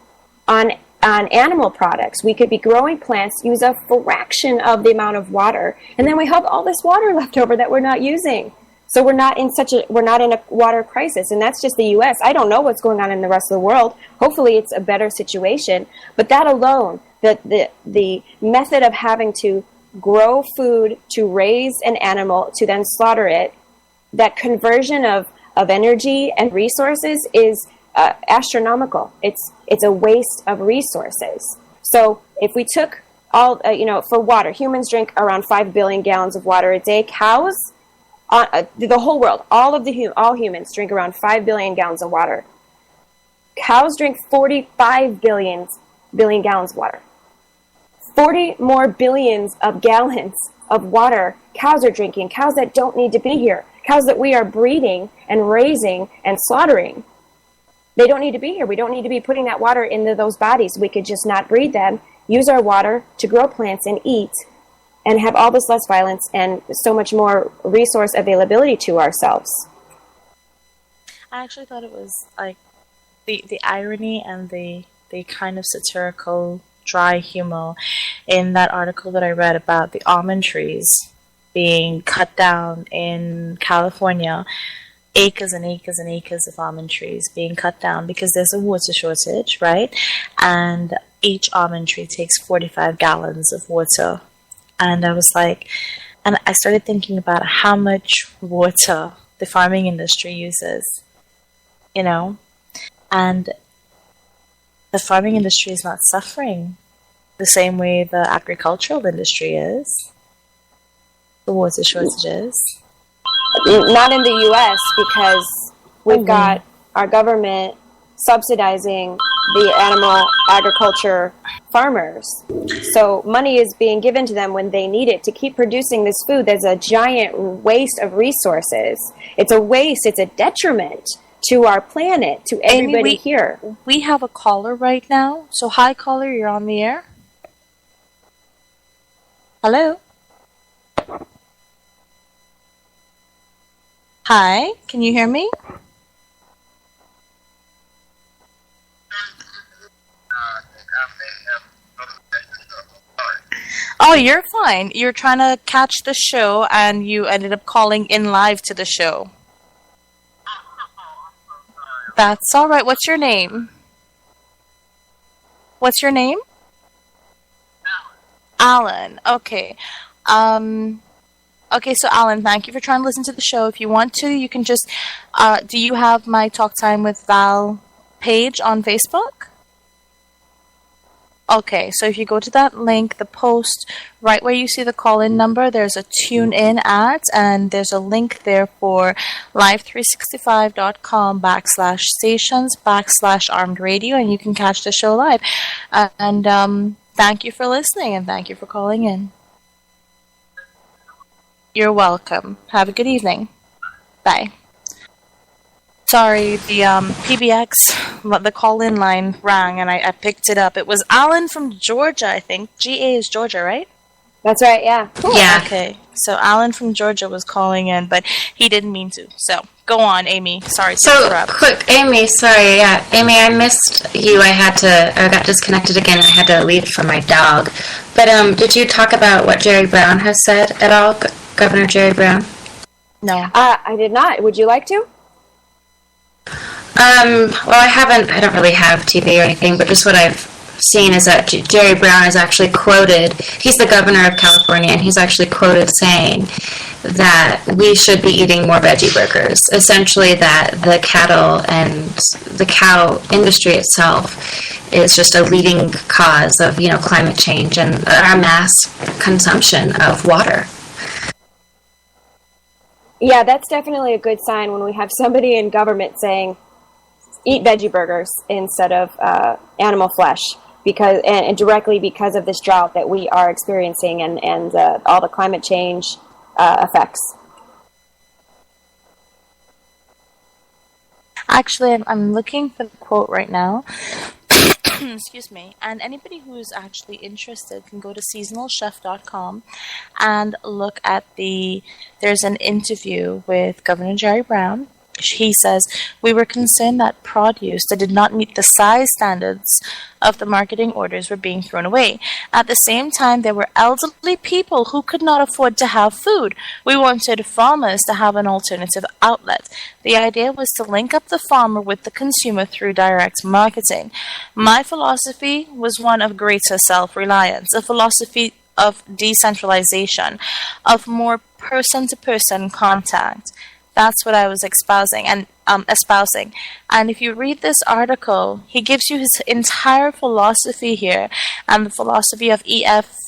on animal products. We could be growing plants, use a fraction of the amount of water, and then we have all this water left over that we're not using. So we're not in a water crisis, and that's just the U.S. I don't know what's going on in the rest of the world. Hopefully it's a better situation, but that alone, the method of having to grow food to raise an animal to then slaughter it, that conversion of energy and resources is astronomical. It's a waste of resources. So if we took all, for water, humans drink around 5 billion gallons of water a day. Cows, the whole world, all humans drink around 5 billion gallons of water. Cows drink 45 billion gallons of water. 40 more billions of gallons of water cows are drinking. Cows that don't need to be here. Cows that we are breeding and raising and slaughtering. They don't need to be here. We don't need to be putting that water into those bodies. We could just not breed them, use our water to grow plants and eat, and have all this less violence and so much more resource availability to ourselves. I actually thought it was like the irony and the kind of satirical dry humor in that article that I read about the almond trees being cut down in California. Acres and acres and acres of almond trees being cut down because there's a water shortage, right? And each almond tree takes 45 gallons of water. And I was like, and I started thinking about how much water the farming industry uses, and the farming industry is not suffering the same way the agricultural industry is. The water shortages. Not in the U.S. because we've got our government subsidizing the animal agriculture farmers. So money is being given to them when they need it to keep producing this food. There's a giant waste of resources. It's a waste. It's a detriment to our planet, to everybody here. We have a caller right now. So hi, caller, you're on the air. Hello? Hi, can you hear me? Oh, you're fine. You're trying to catch the show and you ended up calling in live to the show. That's all right. What's your name? What's your name? Alan. Okay. Okay, so Alan, thank you for trying to listen to the show. If you want to, you can just... do you have my Talk Time with Val page on Facebook? Okay, so if you go to that link, the post, right where you see the call-in number, there's a tune-in ad, and there's a link there for live365.com/stations/armed radio, and you can catch the show live. And thank you for listening, and thank you for calling in. You're welcome. Have a good evening. Bye. Sorry, the PBX, the call-in line rang, and I picked it up. It was Alan from Georgia, I think. GA is Georgia, right? That's right, yeah. Cool. Yeah. Okay, so Alan from Georgia was calling in, but he didn't mean to. So, go on, Amy. Sorry to interrupt. Quick, Amy, sorry, yeah. Amy, I missed you. I got disconnected again. I had to leave for my dog. But did you talk about what Jerry Brown has said at all, Governor Jerry Brown? No. I did not. Would you like to? Well, I don't really have TV or anything, but just what I've seen is that Jerry Brown is actually quoted, he's the governor of California, and he's actually quoted saying that we should be eating more veggie burgers. Essentially that the cattle and the cow industry itself is just a leading cause of, climate change and our mass consumption of water. Yeah, that's definitely a good sign when we have somebody in government saying, eat veggie burgers instead of animal flesh, and directly because of this drought that we are experiencing and all the climate change effects. Actually, I'm looking for the quote right now. Excuse me. And anybody who's actually interested can go to seasonalchef.com and look at there's an interview with Governor Jerry Brown. He says, we were concerned that produce that did not meet the size standards of the marketing orders were being thrown away. At the same time, there were elderly people who could not afford to have food. We wanted farmers to have an alternative outlet. The idea was to link up the farmer with the consumer through direct marketing. My philosophy was one of greater self-reliance, a philosophy of decentralization, of more person-to-person contact. That's what I was espousing. And if you read this article, he gives you his entire philosophy here, and the philosophy of E.F.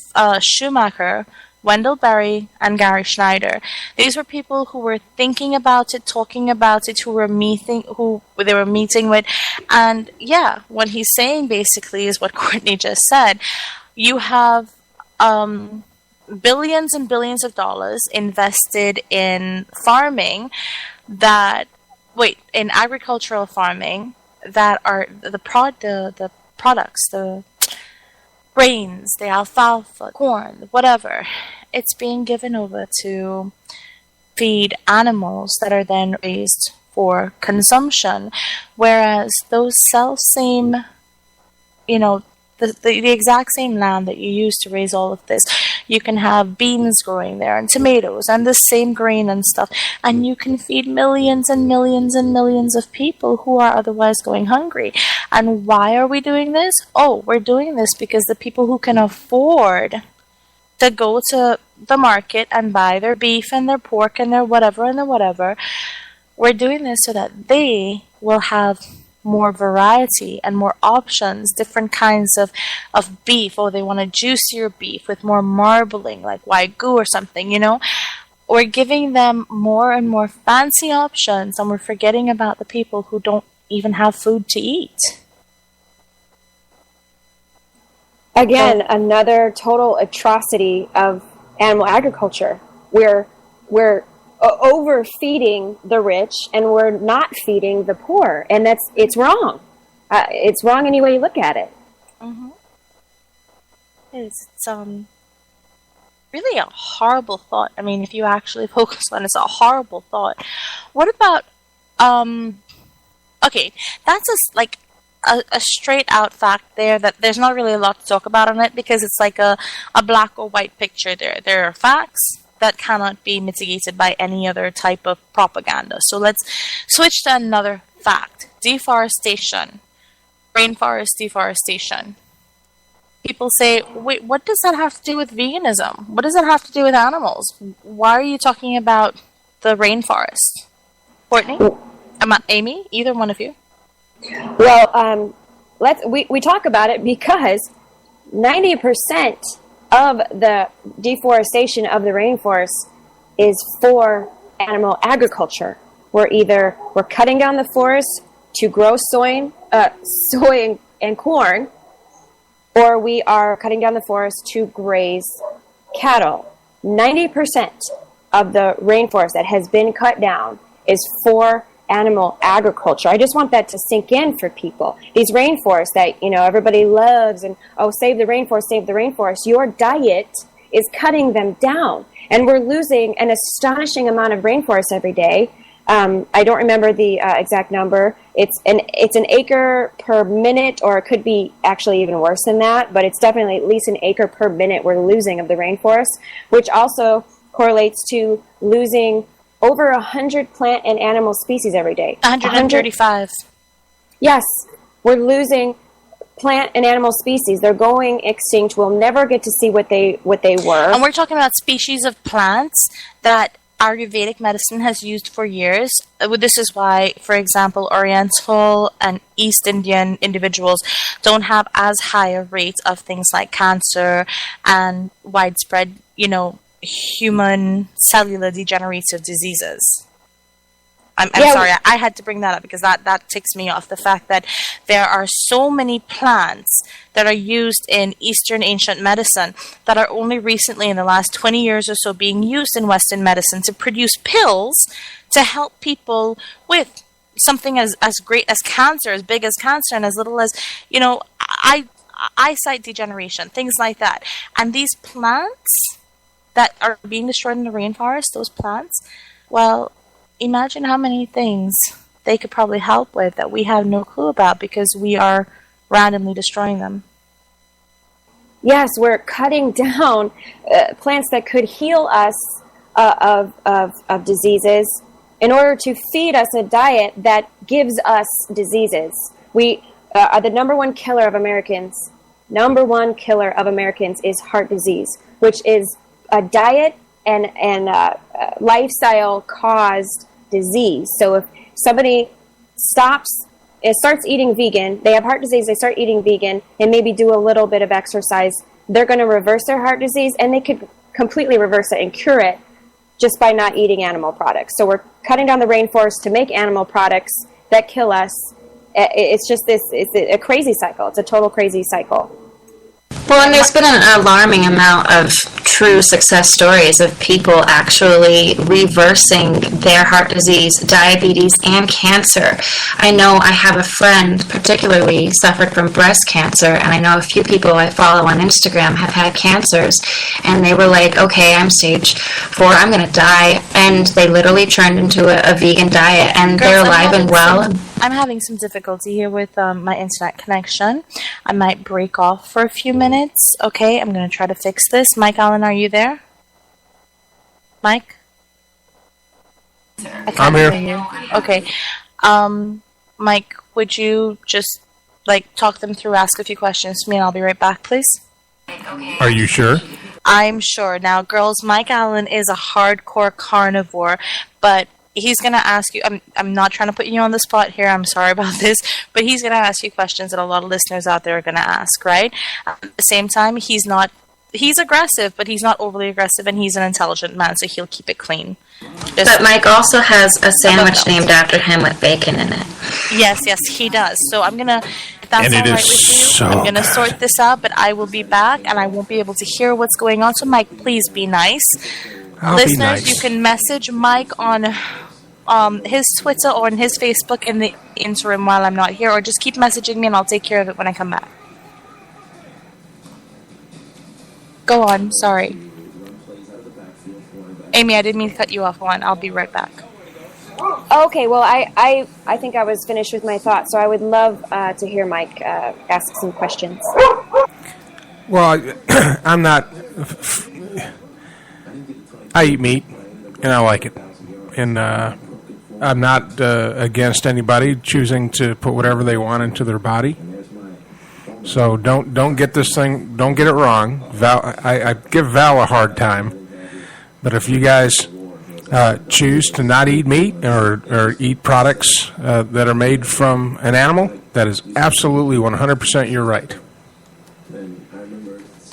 Schumacher, Wendell Berry, and Gary Schneider. These were people who were thinking about it, talking about it, who they were meeting with. And yeah, what he's saying basically is what Courtney just said. You have billions and billions of dollars invested in in agricultural farming that are the products, the grains, the alfalfa, corn, whatever. It's being given over to feed animals that are then raised for consumption, whereas those same, the exact same land that you use to raise all of this, you can have beans growing there and tomatoes and the same grain and stuff, and you can feed millions and millions and millions of people who are otherwise going hungry. And why are we doing this? Oh, we're doing this because the people who can afford to go to the market and buy their beef and their pork and their whatever, we're doing this so that they will have more variety and more options, different kinds of beef, or they want a juicier beef with more marbling, like Wagyu or something, We're giving them more and more fancy options, and we're forgetting about the people who don't even have food to eat. Again, another total atrocity of animal agriculture. We're overfeeding the rich, and we're not feeding the poor, and it's wrong. It's wrong any way you look at it. Mm-hmm. It's really a horrible thought. I mean, if you actually focus on it, it's a horrible thought. What about okay, that's a straight out fact there that there's not really a lot to talk about on it, because it's like a black or white picture there. There are facts that cannot be mitigated by any other type of propaganda. So let's switch to another fact. Deforestation. Rainforest deforestation. People say, wait, what does that have to do with veganism? What does that have to do with animals? Why are you talking about the rainforest? Courtney? Amy? Either one of you? Well, we talk about it because 90% of the deforestation of the rainforest is for animal agriculture. We're cutting down the forest to grow soy and corn, or we are cutting down the forest to graze cattle. 90% of the rainforest that has been cut down is for animal agriculture. I just want that to sink in for people. These rainforests that, everybody loves and, save the rainforest, save the rainforest. Your diet is cutting them down. And we're losing an astonishing amount of rainforest every day. I don't remember the exact number. It's an acre per minute, or it could be actually even worse than that, but it's definitely at least an acre per minute we're losing of the rainforest, which also correlates to losing over 100 plant and animal species every day. 135. Yes, we're losing plant and animal species. They're going extinct. We'll never get to see what they were. And we're talking about species of plants that Ayurvedic medicine has used for years. This is why, for example, Oriental and East Indian individuals don't have as high a rate of things like cancer and widespread, human cellular degenerative diseases. I'm sorry, I had to bring that up because that ticks me off. The fact that there are so many plants that are used in Eastern ancient medicine that are only recently, in the last 20 years or so, being used in Western medicine to produce pills to help people with something as great as cancer, as big as cancer, and as little as, eyesight degeneration, things like that. And these plants that are being destroyed in the rainforest, those plants, well, imagine how many things they could probably help with that we have no clue about because we are randomly destroying them. Yes, we're cutting down plants that could heal us of diseases in order to feed us a diet that gives us diseases. We are the number one killer of Americans. Number one killer of Americans is heart disease, which is a diet and lifestyle caused disease. So if somebody starts eating vegan, they have heart disease, they start eating vegan, and maybe do a little bit of exercise, they're going to reverse their heart disease, and they could completely reverse it and cure it just by not eating animal products. So we're cutting down the rainforest to make animal products that kill us. It's just it's a crazy cycle. It's a total crazy cycle. Well, and there's been an alarming amount of true success stories of people actually reversing their heart disease, diabetes, and cancer. I know I have a friend particularly suffered from breast cancer, and I know a few people I follow on Instagram have had cancers, and they were like, okay, I'm stage 4, I'm going to die, and they literally turned into a vegan diet, and they're alive and well. I'm having some difficulty here with my internet connection. I might break off for a few minutes. Okay, I'm going to try to fix this. Mike Allen, are you there? Mike? I'm here. Okay. Mike, would you just talk them through, ask a few questions to me, and I'll be right back, please? Are you sure? I'm sure. Now, girls, Mike Allen is a hardcore carnivore, but he's going to ask you, I'm not trying to put you on the spot here, I'm sorry about this, but he's going to ask you questions that a lot of listeners out there are going to ask, right? At the same time, he's aggressive, but he's not overly aggressive, and he's an intelligent man, so he'll keep it clean. But Mike also has a sandwich named after him with bacon in it. Yes, he does. So I'm going to, that's And all it right is with you, so I'm going to good. sort this out, but I will be back, and I won't be able to hear what's going on. So, Mike, please be nice. I'll be Listeners, nice. you can message Mike on his Twitter or on his Facebook in the interim while I'm not here, or just keep messaging me, and I'll take care of it when I come back. Go on. Sorry. Amy, I didn't mean to cut you off. Go on. I'll be right back. Okay, well, I think I was finished with my thoughts, so I would love to hear Mike ask some questions. Well, I'm not. I eat meat, and I like it, and I'm not against anybody choosing to put whatever they want into their body. So don't get this thing. Don't get it wrong. Val, I give Val a hard time, but if you guys choose to not eat meat or eat products that are made from an animal, that is absolutely 100% your right.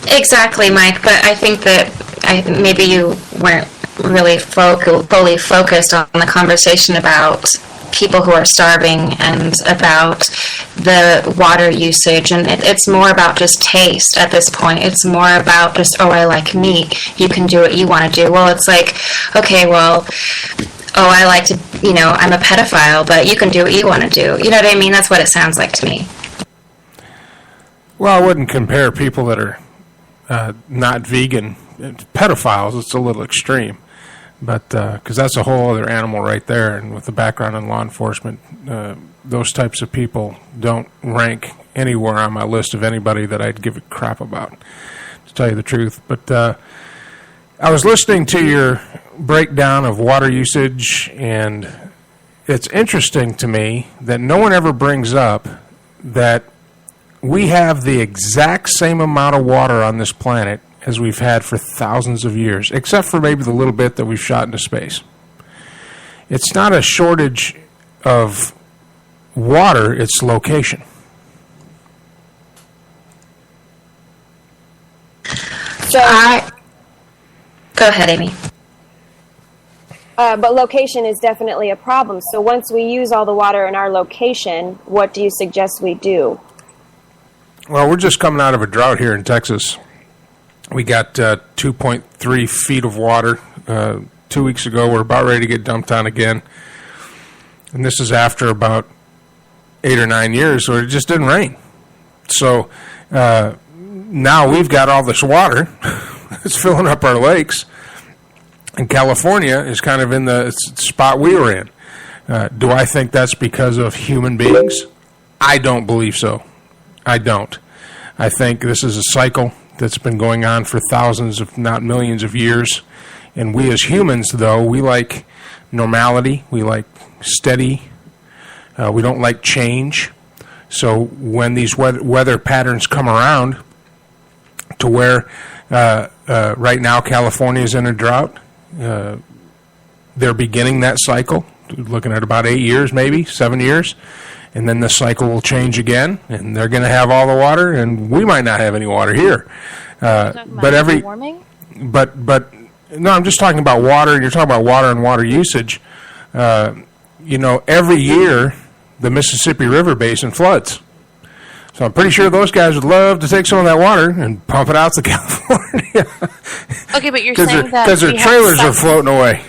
Exactly, Mike, but I think that maybe you weren't really fully focused on the conversation about people who are starving and about the water usage, and it's more about just taste at this point. It's more about just, oh, I like meat, you can do what you want to do. Well, it's like, okay, well, oh, I like to, I'm a pedophile, but you can do what you want to do. You know what I mean? That's what it sounds like to me. Well, I wouldn't compare people that are not vegan pedophiles. It's a little extreme, but because that's a whole other animal right there. And with the background in law enforcement, those types of people don't rank anywhere on my list of anybody that I'd give a crap about, to tell you the truth. But I was listening to your breakdown of water usage, and it's interesting to me that no one ever brings up that we have the exact same amount of water on this planet as we've had for thousands of years, except for maybe the little bit that we've shot into space. It's not a shortage of water, it's location. So, go ahead, Amy. But location is definitely a problem. So once we use all the water in our location, what do you suggest we do? Well, we're just coming out of a drought here in Texas. We got 2.3 feet of water 2 weeks ago. We're about ready to get dumped on again. And this is after about 8 or 9 years where it just didn't rain. So now we've got all this water. It's filling up our lakes. And California is kind of in the spot we were in. Do I think that's because of human beings? I don't believe so. I don't. I think this is a cycle that's been going on for thousands, if not millions of years. And we as humans, though, we like normality. We like steady. We don't like change. So when these weather patterns come around to where right now California is in a drought, they're beginning that cycle, looking at about 8 years, maybe 7 years. And then the cycle will change again, and they're going to have all the water, and we might not have any water here. But no, I'm just talking about water. You're talking about water and water usage. Every year the Mississippi River Basin floods. So I'm pretty sure those guys would love to take some of that water and pump it out to California. Okay, but you're saying that because their trailers are floating away.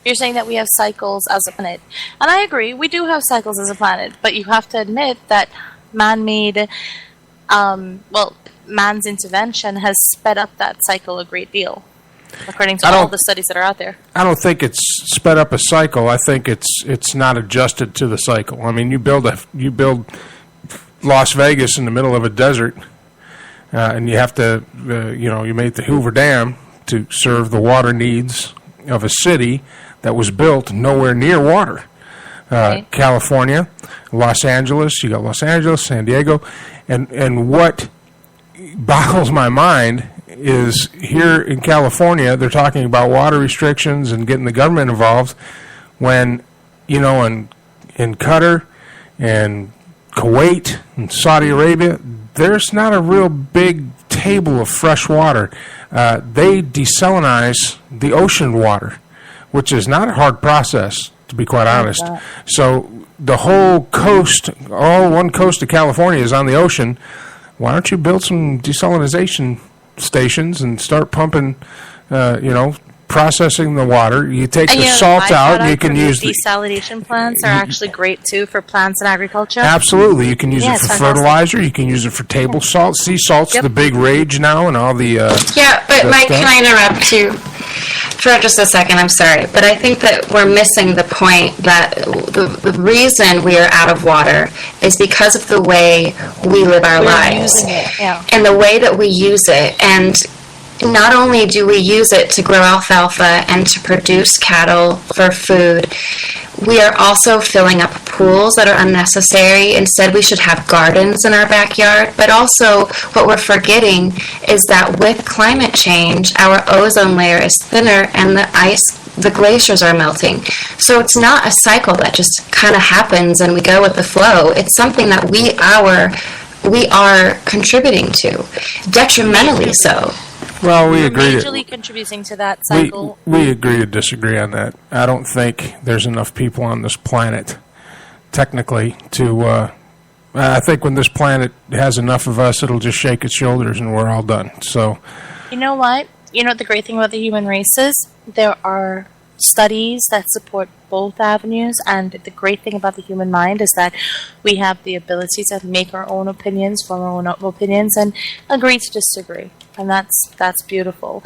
You're saying that we have cycles as a planet. And I agree, we do have cycles as a planet, but you have to admit that man-made, man's intervention has sped up that cycle a great deal, according to all the studies that are out there. I don't think it's sped up a cycle. I think it's not adjusted to the cycle. I mean, you build Las Vegas in the middle of a desert, and you have to, you made the Hoover Dam to serve the water needs of a city that was built nowhere near water. California, Los Angeles, you got Los Angeles, San Diego, and what boggles my mind is here in California they're talking about water restrictions and getting the government involved when, in Qatar and Kuwait and Saudi Arabia, there's not a real big table of fresh water. They desalinize the ocean water, which is not a hard process to be quite honest. So the whole coast, all one coast of California is on the ocean. Why don't you build some desalination stations and start pumping, processing the water? You take the salt out, and you can use desalination plants are actually great too for plants and agriculture. Absolutely, you can use it for fertilizer. You can use it for table salt. Sea salt's the big rage now, and all the but Mike, can I interrupt you for just a second? I'm sorry, but I think that we're missing the point that the reason we are out of water is because of the way we live our lives and the way that we use it. And not only do we use it to grow alfalfa and to produce cattle for food, we are also filling up pools that are unnecessary. Instead, we should have gardens in our backyard. But also, what we're forgetting is that with climate change, our ozone layer is thinner and the glaciers are melting. So it's not a cycle that just kind of happens and we go with the flow. It's something that we are contributing to, detrimentally so. Well, we agree. Majorly contributing to that cycle. We agree to disagree on that. I don't think there's enough people on this planet, technically, to. I think when this planet has enough of us, it'll just shake its shoulders and we're all done. So. You know what? You know what the great thing about the human race is? There are studies that support both avenues, and the great thing about the human mind is that we have the ability to make our own opinions, form our own opinions, and agree to disagree. And that's beautiful.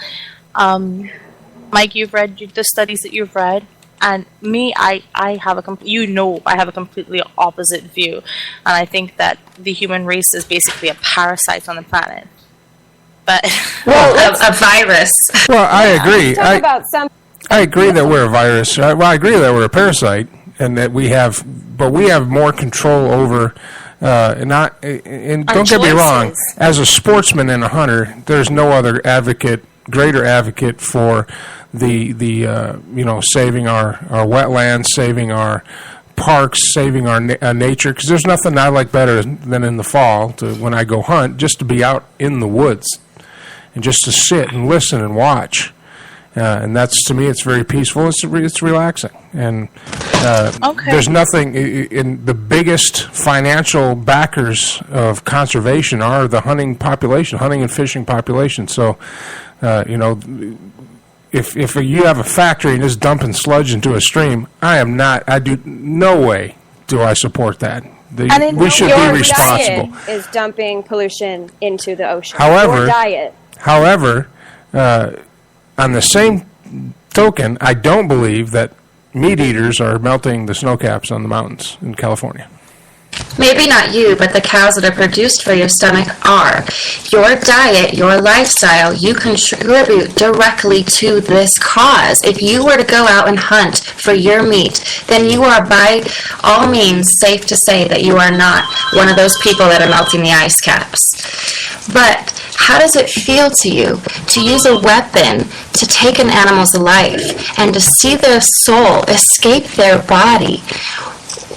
Mike, you've read the studies that you've read, and me, I have I have a completely opposite view, and I think that the human race is basically a parasite on the planet. But a virus. Well, I agree. Talk about some. I agree that we're a virus. Well, I agree that we're a parasite, and that we have more control over. And don't get me wrong. As a sportsman and a hunter, there's no other greater advocate for the saving our wetlands, saving our parks, saving our nature. Because there's nothing I like better than in the fall when I go hunt, just to be out in the woods and just to sit and listen and watch. And that's, to me, it's very peaceful. It's relaxing. And there's nothing in the biggest financial backers of conservation are the hunting and fishing population. So, if you have a factory and is dumping sludge into a stream, no way do I support that. We should be responsible. Diet is dumping pollution into the ocean. However, on the same token, I don't believe that meat eaters are melting the snow caps on the mountains in California. Maybe not you, but the cows that are produced for your stomach are. Your diet, your lifestyle, you contribute directly to this cause. If you were to go out and hunt for your meat, then you are by all means safe to say that you are not one of those people that are melting the ice caps. But how does it feel to you to use a weapon to take an animal's life and to see their soul escape their body?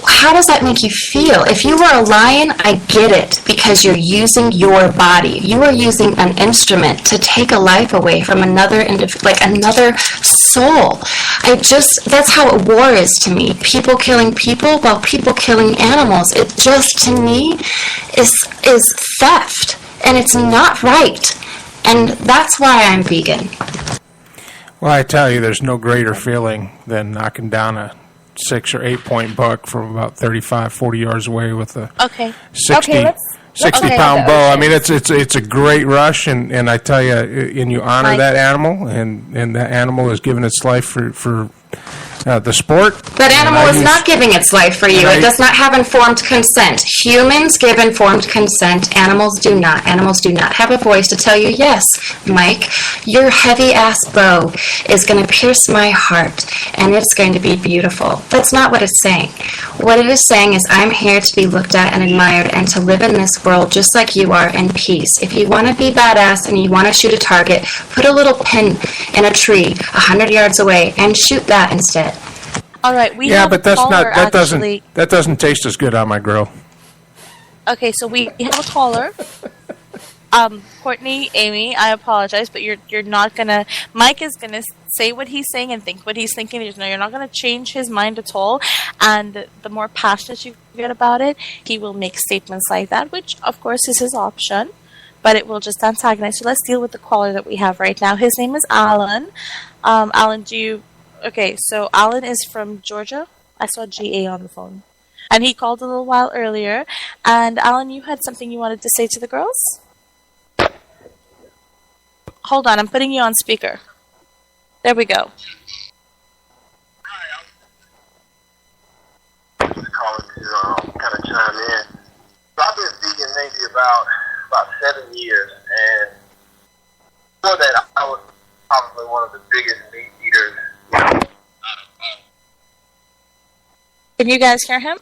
How does that make you feel? If you were a lion, I get it, because you're using your body. You are using an instrument to take a life away from another another soul. That's how a war is to me. People killing people while people killing animals. It just, to me, is theft. And it's not right. And that's why I'm vegan. Well, I tell you, there's no greater feeling than knocking down a 6 or 8 point buck from about 35, 40 yards away with a 60 pound bow. I mean, it's a great rush, and I tell you, and you honor that animal, and that animal is giving its life for the sport. That animal is not giving its life for you. It does not have informed consent. Humans give informed consent. Animals do not. Animals do not have a voice to tell you, yes, Mike, your heavy-ass bow is going to pierce my heart, and it's going to be beautiful. That's not what it's saying. What it is saying is, I'm here to be looked at and admired and to live in this world just like you are in peace. If you want to be badass and you want to shoot a target, put a little pin in a tree 100 yards away and shoot that instead. All right, but that doesn't taste as good on my grill. Okay, so we have a caller. Courtney, Amy, I apologize, but you're not gonna. Mike is gonna say what he's saying and think what he's thinking. You're not gonna change his mind at all. And the more passionate you get about it, he will make statements like that, which of course is his option. But it will just antagonize. So let's deal with the caller that we have right now. His name is Alan. Alan, okay, so Alan is from Georgia. I saw GA on the phone. And he called a little while earlier. And Alan, you had something you wanted to say to the girls? Hold on, I'm putting you on speaker. There we go. Calling to kind of chime in. So I've been vegan maybe about 7 years, and before that, I was probably one of the biggest meat eaters. Can you guys hear him?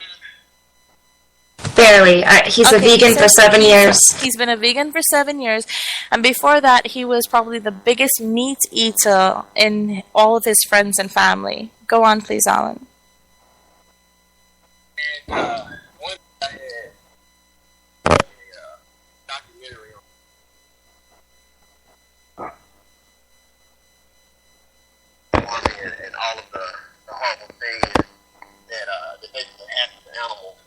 Barely. He's a vegan for 7 years. He's been a vegan for 7 years, and before that, he was probably the biggest meat eater in all of his friends and family. Go on, please, Alan. And one I had a documentary on and all of the horrible things that basically happen to animals.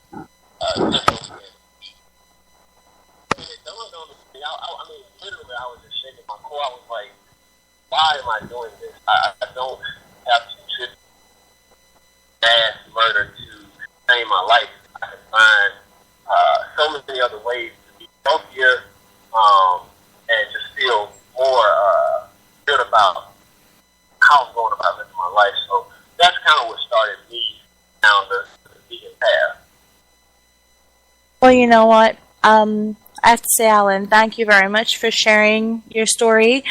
I mean, literally, I was just shaking my core. I was like, why am I doing this? I don't have to contribute mass murder to save my life. I can find so many other ways to be healthier and just feel more good about how I'm going about living my life. So that's kind of what started me down the vegan path. Well, you know what? I have to say, Alan, thank you very much for sharing your story.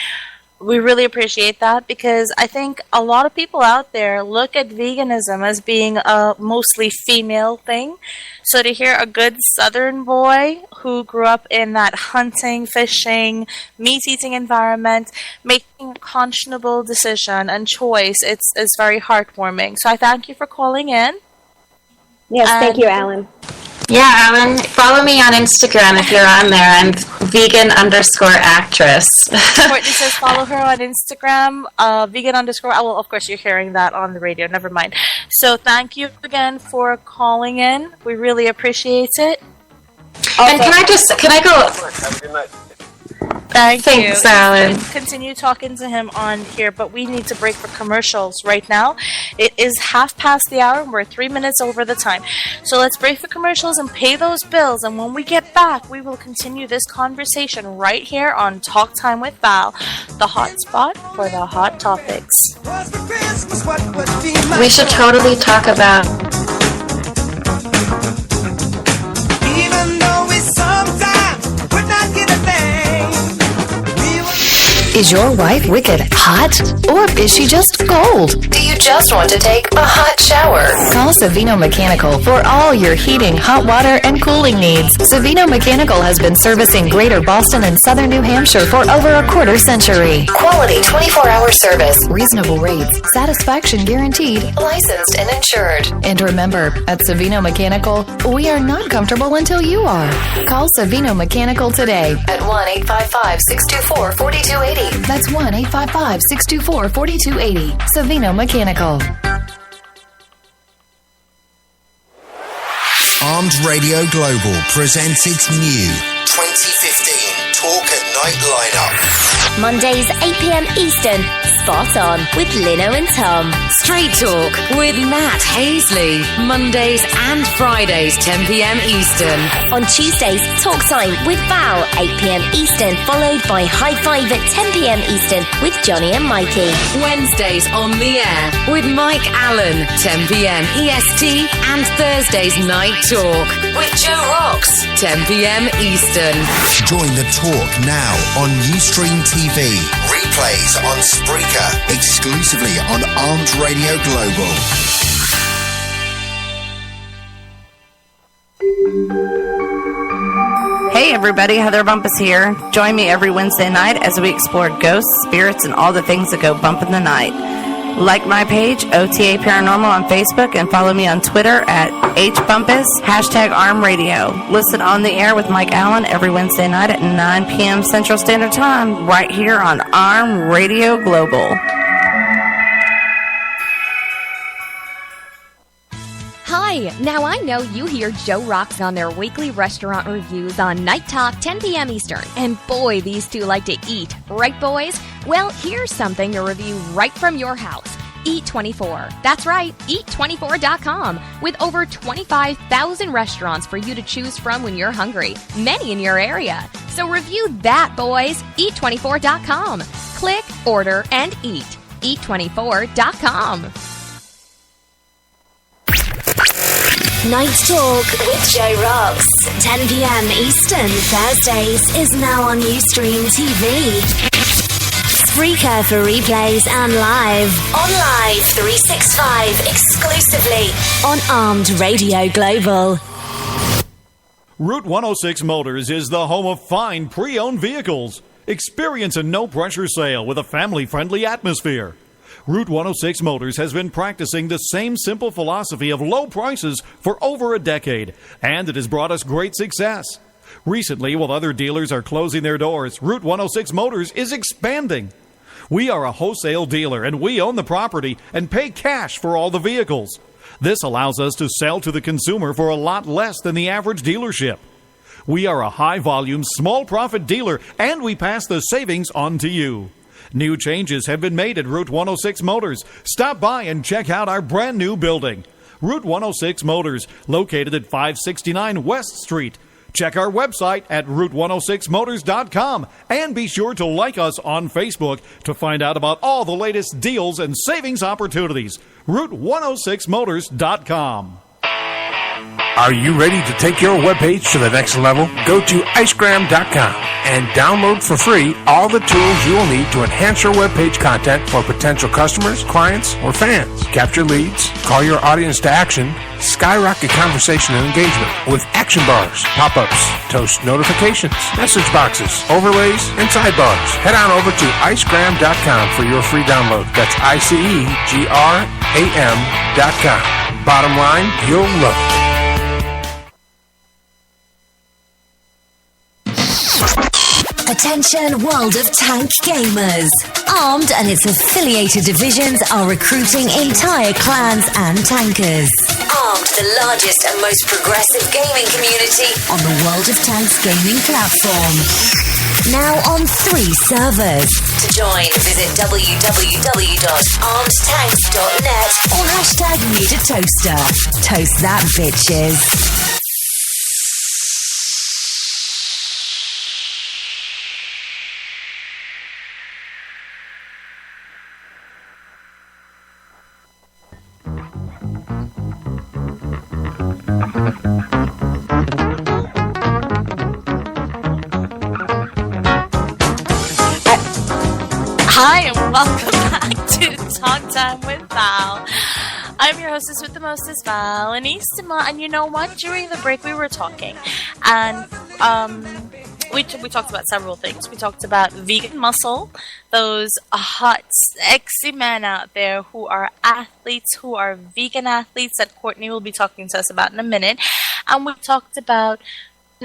We really appreciate that because I think a lot of people out there look at veganism as being a mostly female thing. So to hear a good Southern boy who grew up in that hunting, fishing, meat-eating environment making a conscionable decision and choice, it's very heartwarming. So I thank you for calling in. Yes, thank you, Alan. Yeah, Alan, follow me on Instagram if you're on there. I'm vegan_actress. Courtney says follow her on Instagram, vegan_. Well, of course, you're hearing that on the radio. Never mind. So thank you again for calling in. We really appreciate it. And can I go? Have a good night. Thanks, you. Alan. Continue talking to him on here, but we need to break for commercials right now. It is 1:30, and we're 3 minutes over the time. So let's break for commercials and pay those bills. And when we get back, we will continue this conversation right here on Talk Time with Val, the hot spot for the hot topics. We should totally talk about. Even though we sometimes would not get a thing. Is your wife wicked hot? Or is she just cold? Do you just want to take a hot shower? Call Savino Mechanical for all your heating, hot water, and cooling needs. Savino Mechanical has been servicing Greater Boston and Southern New Hampshire for over a quarter century. Quality 24-hour service, reasonable rates, satisfaction guaranteed, licensed and insured. And remember, at Savino Mechanical, we are not comfortable until you are. Call Savino Mechanical today at 1-855-624-4280. That's 1-855-624-4280. Savino Mechanical. Armed Radio Global presents its new 2015 Talk at Night lineup. Mondays 8 p.m. Eastern, Spot On with Lino and Tom. Straight Talk with Matt Hazley. Mondays and Fridays 10 p.m. Eastern. On Tuesdays, Talk Time with Val 8 p.m. Eastern, followed by High Five at 10 p.m. Eastern with Johnny and Mikey. Wednesdays on the air with Mike Allen 10 p.m. EST, and Thursdays Night Talk with Joe Rocks 10 p.m. Eastern. Join the talk now on Ustream TV. Replays on Spreaker. Exclusively on Armed Radio Global. Hey everybody, Heather Bumpus here. Join me every Wednesday night as we explore ghosts, spirits, and all the things that go bump in the night. Like my page, OTA Paranormal on Facebook, and follow me on Twitter at HBumpus, #ArmRadio. Listen on the air with Mike Allen every Wednesday night at 9 p.m. Central Standard Time, right here on Arm Radio Global. Hi! Now I know you hear Joe Rocks on their weekly restaurant reviews on Night Talk, 10 p.m. Eastern. And boy, these two like to eat. Right, boys? Well, here's something to review right from your house. Eat24. That's right, Eat24.com. With over 25,000 restaurants for you to choose from when you're hungry. Many in your area. So review that, boys. Eat24.com. Click, order, and eat. Eat24.com. Night Talk with Joe Rocks. 10 p.m. Eastern, Thursdays, is now on Ustream TV. Spreaker for replays and live. On Live 365, exclusively on Armed Radio Global. Route 106 Motors is the home of fine pre-owned vehicles. Experience a no-pressure sale with a family-friendly atmosphere. Route 106 Motors has been practicing the same simple philosophy of low prices for over a decade, and it has brought us great success. Recently, while other dealers are closing their doors, Route 106 Motors is expanding. We are a wholesale dealer, and we own the property and pay cash for all the vehicles. This allows us to sell to the consumer for a lot less than the average dealership. We are a high-volume, small-profit dealer, and we pass the savings on to you. New changes have been made at Route 106 Motors. Stop by and check out our brand new building. Route 106 Motors, located at 569 West Street. Check our website at Route106Motors.com and be sure to like us on Facebook to find out about all the latest deals and savings opportunities. Route106Motors.com. Are you ready to take your webpage to the next level? Go to icegram.com and download for free all the tools you will need to enhance your webpage content for potential customers, clients, or fans. Capture leads, call your audience to action, skyrocket conversation and engagement with action bars, pop-ups, toast notifications, message boxes, overlays, and sidebars. Head on over to icegram.com for your free download. That's icegram.com. Bottom line, you'll love it. Attention World of Tank gamers. Armed and its affiliated divisions are recruiting entire clans and tankers. Armed, the largest and most progressive gaming community on the World of Tanks gaming platform. Now on 3 servers. To join, visit www.armedtanks.net or #NeedAToaster. Toast that, bitches. Hi, and welcome back to Talk Time with Val. I'm your hostess with the mostest, Val, and Eastima. And you know what? During the break, we were talking, and we talked about several things. We talked about vegan muscle, those hot, sexy men out there who are athletes, who are vegan athletes that Courtney will be talking to us about in a minute. And we talked about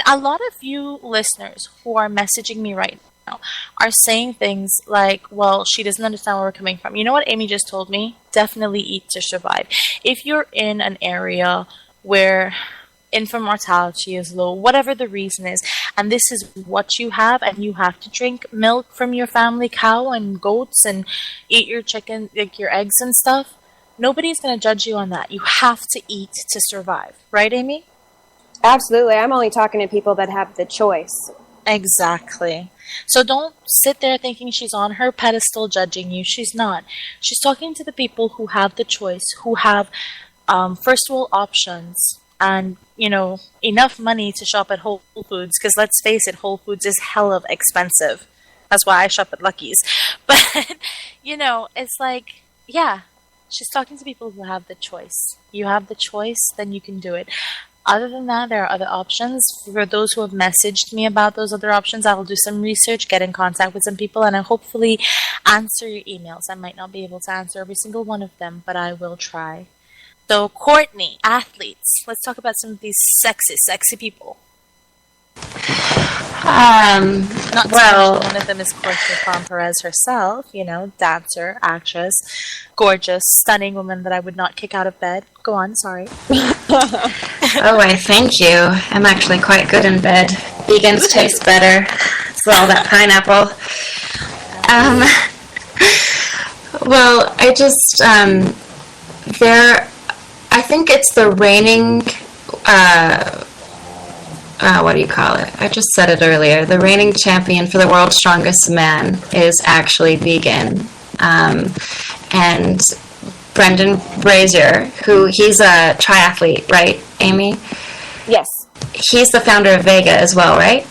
a lot of you listeners who are messaging me right now are saying things like, well, she doesn't understand where we're coming from. You know what Amy just told me? Definitely eat to survive. If you're in an area where infant mortality is low, whatever the reason is, and this is what you have, and you have to drink milk from your family cow and goats and eat your chicken, like your eggs and stuff, nobody's going to judge you on that. You have to eat to survive. Right, Amy? Absolutely. I'm only talking to people that have the choice. Exactly. So don't sit there thinking she's on her pedestal judging you. She's not. She's talking to the people who have the choice, who have first world options and, you know, enough money to shop at Whole Foods. Because let's face it, Whole Foods is hell of expensive. That's why I shop at Lucky's. But, you know, it's like, yeah, she's talking to people who have the choice. You have the choice, then you can do it. Other than that, there are other options. For those who have messaged me about those other options, I will do some research, get in contact with some people, and I hopefully answer your emails. I might not be able to answer every single one of them, but I will try. So, Courtney, athletes. Let's talk about some of these sexy people. One of them is Courtney Palm Perez herself, you know, dancer, actress, gorgeous, stunning woman that I would not kick out of bed. Go on, sorry. Oh, I thank you. I'm actually quite good in bed. Vegans taste better. It's all that pineapple. Well, I think it's the reigning, what do you call it? I just said it earlier. The reigning champion for the world's strongest man is actually vegan. And Brendan Brazier, he's a triathlete, right, Amy? Yes. He's the founder of Vega as well, right?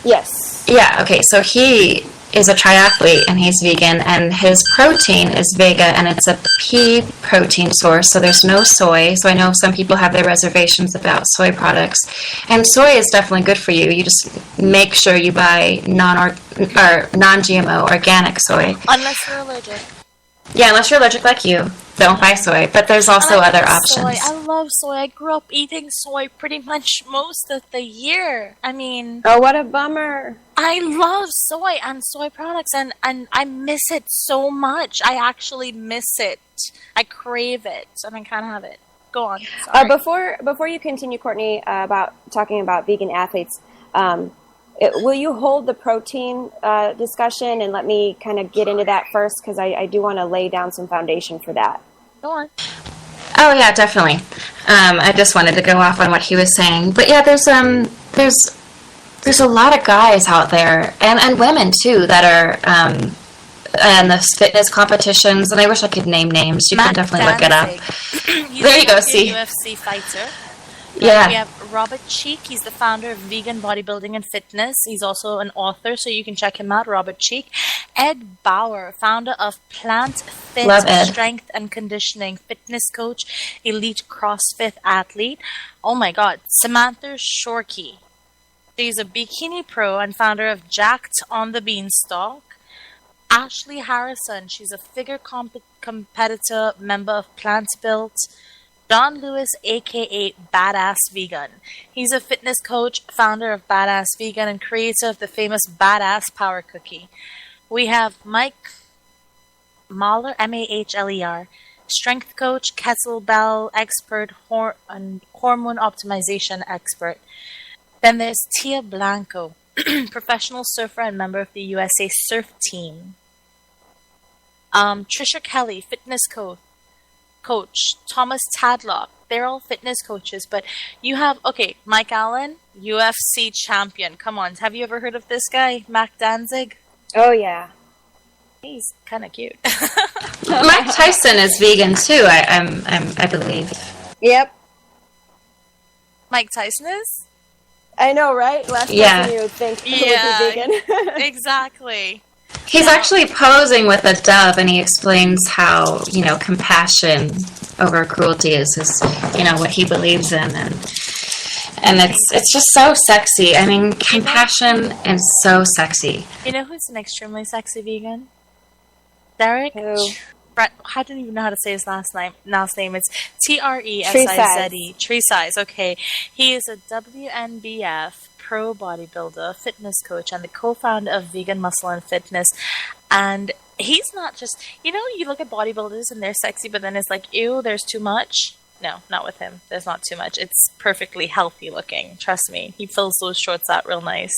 Yes. Yeah, okay, so he is a triathlete and he's vegan, and his protein is Vega, and it's a pea protein source, so there's no soy. So I know some people have their reservations about soy products, and soy is definitely good for you. You just make sure you buy non-GMO organic soy. Unless you're allergic. Yeah, unless you're allergic like you, don't buy soy. But there's also other options. I love soy. I grew up eating soy pretty much most of the year. I mean... Oh, what a bummer. I love soy and soy products, and I miss it so much. I actually miss it. I crave it, and I can't have it. Go on. Before you continue, Courtney, about talking about vegan athletes, will you hold the protein discussion and let me kind of get into that first? Because I do want to lay down some foundation for that. Go on. Oh, yeah, definitely. I just wanted to go off on what he was saying. But yeah, there's a lot of guys out there, and women too, that are in the fitness competitions, and I wish I could name names. You can definitely look it up. There you go, see. UFC fighter. Yeah. We have Robert Cheek. He's the founder of Vegan Bodybuilding and Fitness. He's also an author, so you can check him out, Robert Cheek. Ed Bauer, founder of Plant Fit Strength and Conditioning, fitness coach, elite CrossFit athlete. Oh my God. Samantha Shorkey. She's a bikini pro and founder of Jacked on the Beanstalk. Ashley Harrison. She's a figure competitor, member of Plant Built. John Lewis, a.k.a. Badass Vegan. He's a fitness coach, founder of Badass Vegan, and creator of the famous Badass Power Cookie. We have Mike Mahler, M-A-H-L-E-R, strength coach, kettlebell expert, and hormone optimization expert. Then there's Tia Blanco, professional surfer and member of the USA Surf Team. Trisha Kelly, fitness coach. Thomas Tadlock, they're all fitness coaches, but you have, Mike Allen, UFC champion. Come on, have you ever heard of this guy, Mac Danzig? Oh, yeah. He's kind of cute. Mike Tyson is vegan too, I believe. Yep. Mike Tyson is? I know, right? Last person you would think would be vegan. Exactly. He's actually posing with a dove, and he explains how, compassion over cruelty is his, what he believes in, and it's just so sexy. I mean, compassion is so sexy. You know who's an extremely sexy vegan? Derek? Who? I don't even know how to say his last name. It's Tresize. Tresize, okay. He is a WNBF pro bodybuilder, fitness coach, and the co-founder of Vegan Muscle and Fitness. And he's not just, you look at bodybuilders and they're sexy, but then it's like, ew, there's too much. No, not with him. There's not too much. It's perfectly healthy looking. Trust me. He fills those shorts out real nice.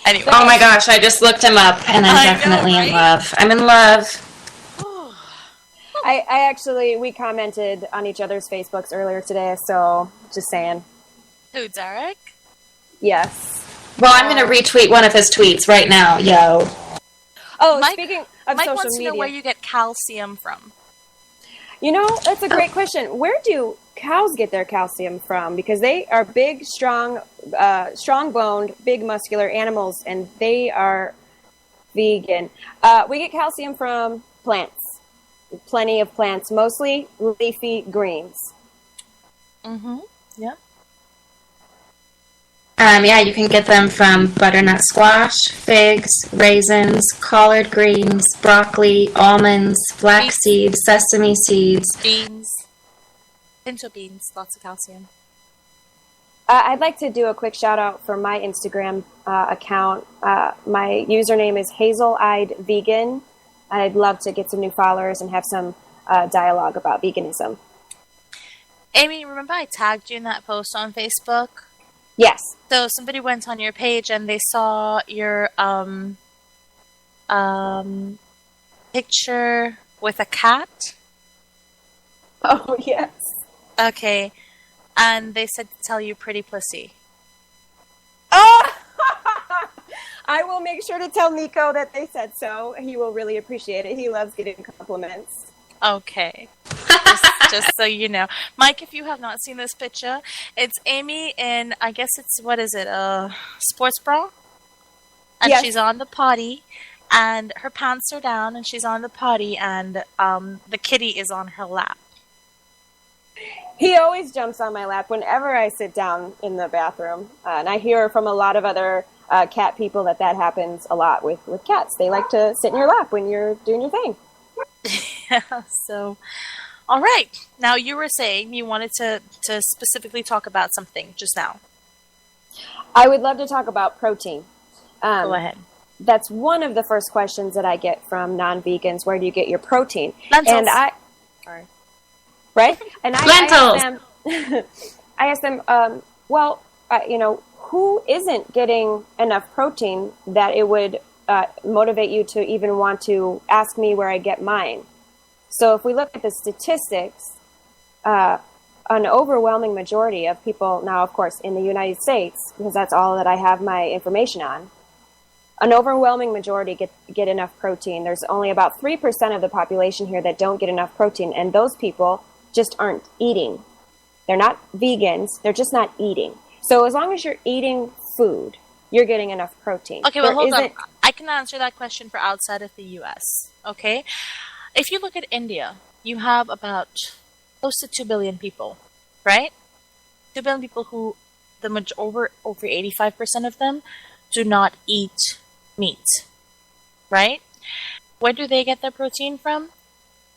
Anyway. Oh my gosh, I just looked him up, and I'm definitely in love. I'm in love. We commented on each other's Facebooks earlier today, so just saying. Who, Derek? Yes. Well, I'm going to retweet one of his tweets right now, yo. Oh, Mike, speaking of Mike social wants to media, know where you get calcium from. That's a great question. Where do cows get their calcium from? Because they are big, strong-boned, big, muscular animals, and they are vegan. We get calcium from plants. Plenty of plants, mostly leafy greens. Mm-hmm. Yeah. Yeah, you can get them from butternut squash, figs, raisins, collard greens, broccoli, almonds, flax seeds, sesame seeds. Beans. Pinto beans. Lots of calcium. I'd like to do a quick shout out for my Instagram account. My username is Hazel-Eyed Vegan. I'd love to get some new followers and have some dialogue about veganism. Amy, remember I tagged you in that post on Facebook? Yes. So somebody went on your page and they saw your picture with a cat. Oh, yes. Okay. And they said to tell you pretty pussy. Oh! I will make sure to tell Nico that they said so. He will really appreciate it. He loves getting compliments. Okay. just so you know. Mike, if you have not seen this picture, it's Amy in, I guess it's, what is it, sports bra? And Yes. she's on the potty, and her pants are down, and she's on the potty, and the kitty is on her lap. He always jumps on my lap whenever I sit down in the bathroom. And I hear from a lot of other cat people that happens a lot with cats. They like to sit in your lap when you're doing your thing. Yeah, so, all right. Now, you were saying you wanted to specifically talk about something just now. I would love to talk about protein. Go ahead. That's one of the first questions that I get from non-vegans. Where do you get your protein? Lentils. And Sorry. right? And Lentils. I asked them, who isn't getting enough protein that it would motivate you to even want to ask me where I get mine? So if we look at the statistics, an overwhelming majority of people, now of course in the United States, because that's all that I have my information on, an overwhelming majority get enough protein. There's only about 3% of the population here that don't get enough protein, and those people just aren't eating. They're not vegans, they're just not eating. So as long as you're eating food, you're getting enough protein. Okay, well, hold on. I can answer that question for outside of the U.S., okay? If you look at India, you have about close to 2 billion people, right? 2 billion people who, over 85% of them, do not eat meat, right? Where do they get their protein from?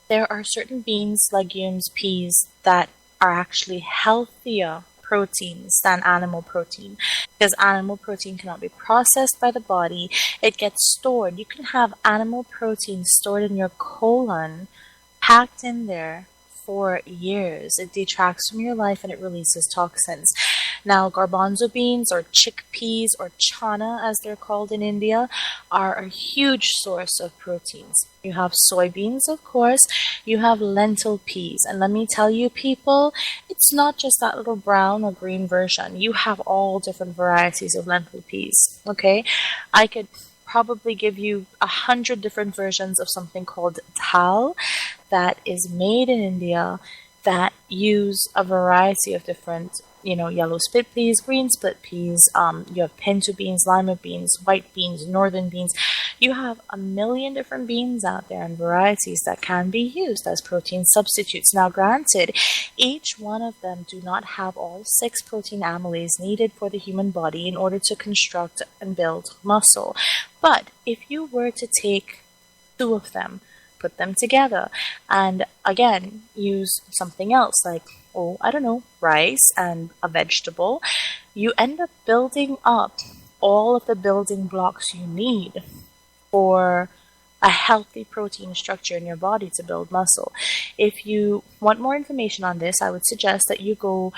There are certain beans, legumes, peas that are actually healthier proteins than animal protein, because animal protein cannot be processed by the body. It gets stored. You can have animal protein stored in your colon, packed in there for years. It detracts from your life and it releases toxins. Now, garbanzo beans or chickpeas or chana, as they're called in India, are a huge source of proteins. You have soybeans, of course. You have lentil peas. And let me tell you, people, it's not just that little brown or green version. You have all different varieties of lentil peas, okay? I could probably give you 100 different versions of something called dal that is made in India that use a variety of different, yellow split peas, green split peas, you have pinto beans, lima beans, white beans, northern beans. You have a million different beans out there and varieties that can be used as protein substitutes. Now, granted, each one of them do not have all 6 protein amylase needed for the human body in order to construct and build muscle. But if you were to take 2 of them, put them together, and again, use something else like, rice and a vegetable, you end up building up all of the building blocks you need for a healthy protein structure in your body to build muscle. If you want more information on this, I would suggest that you go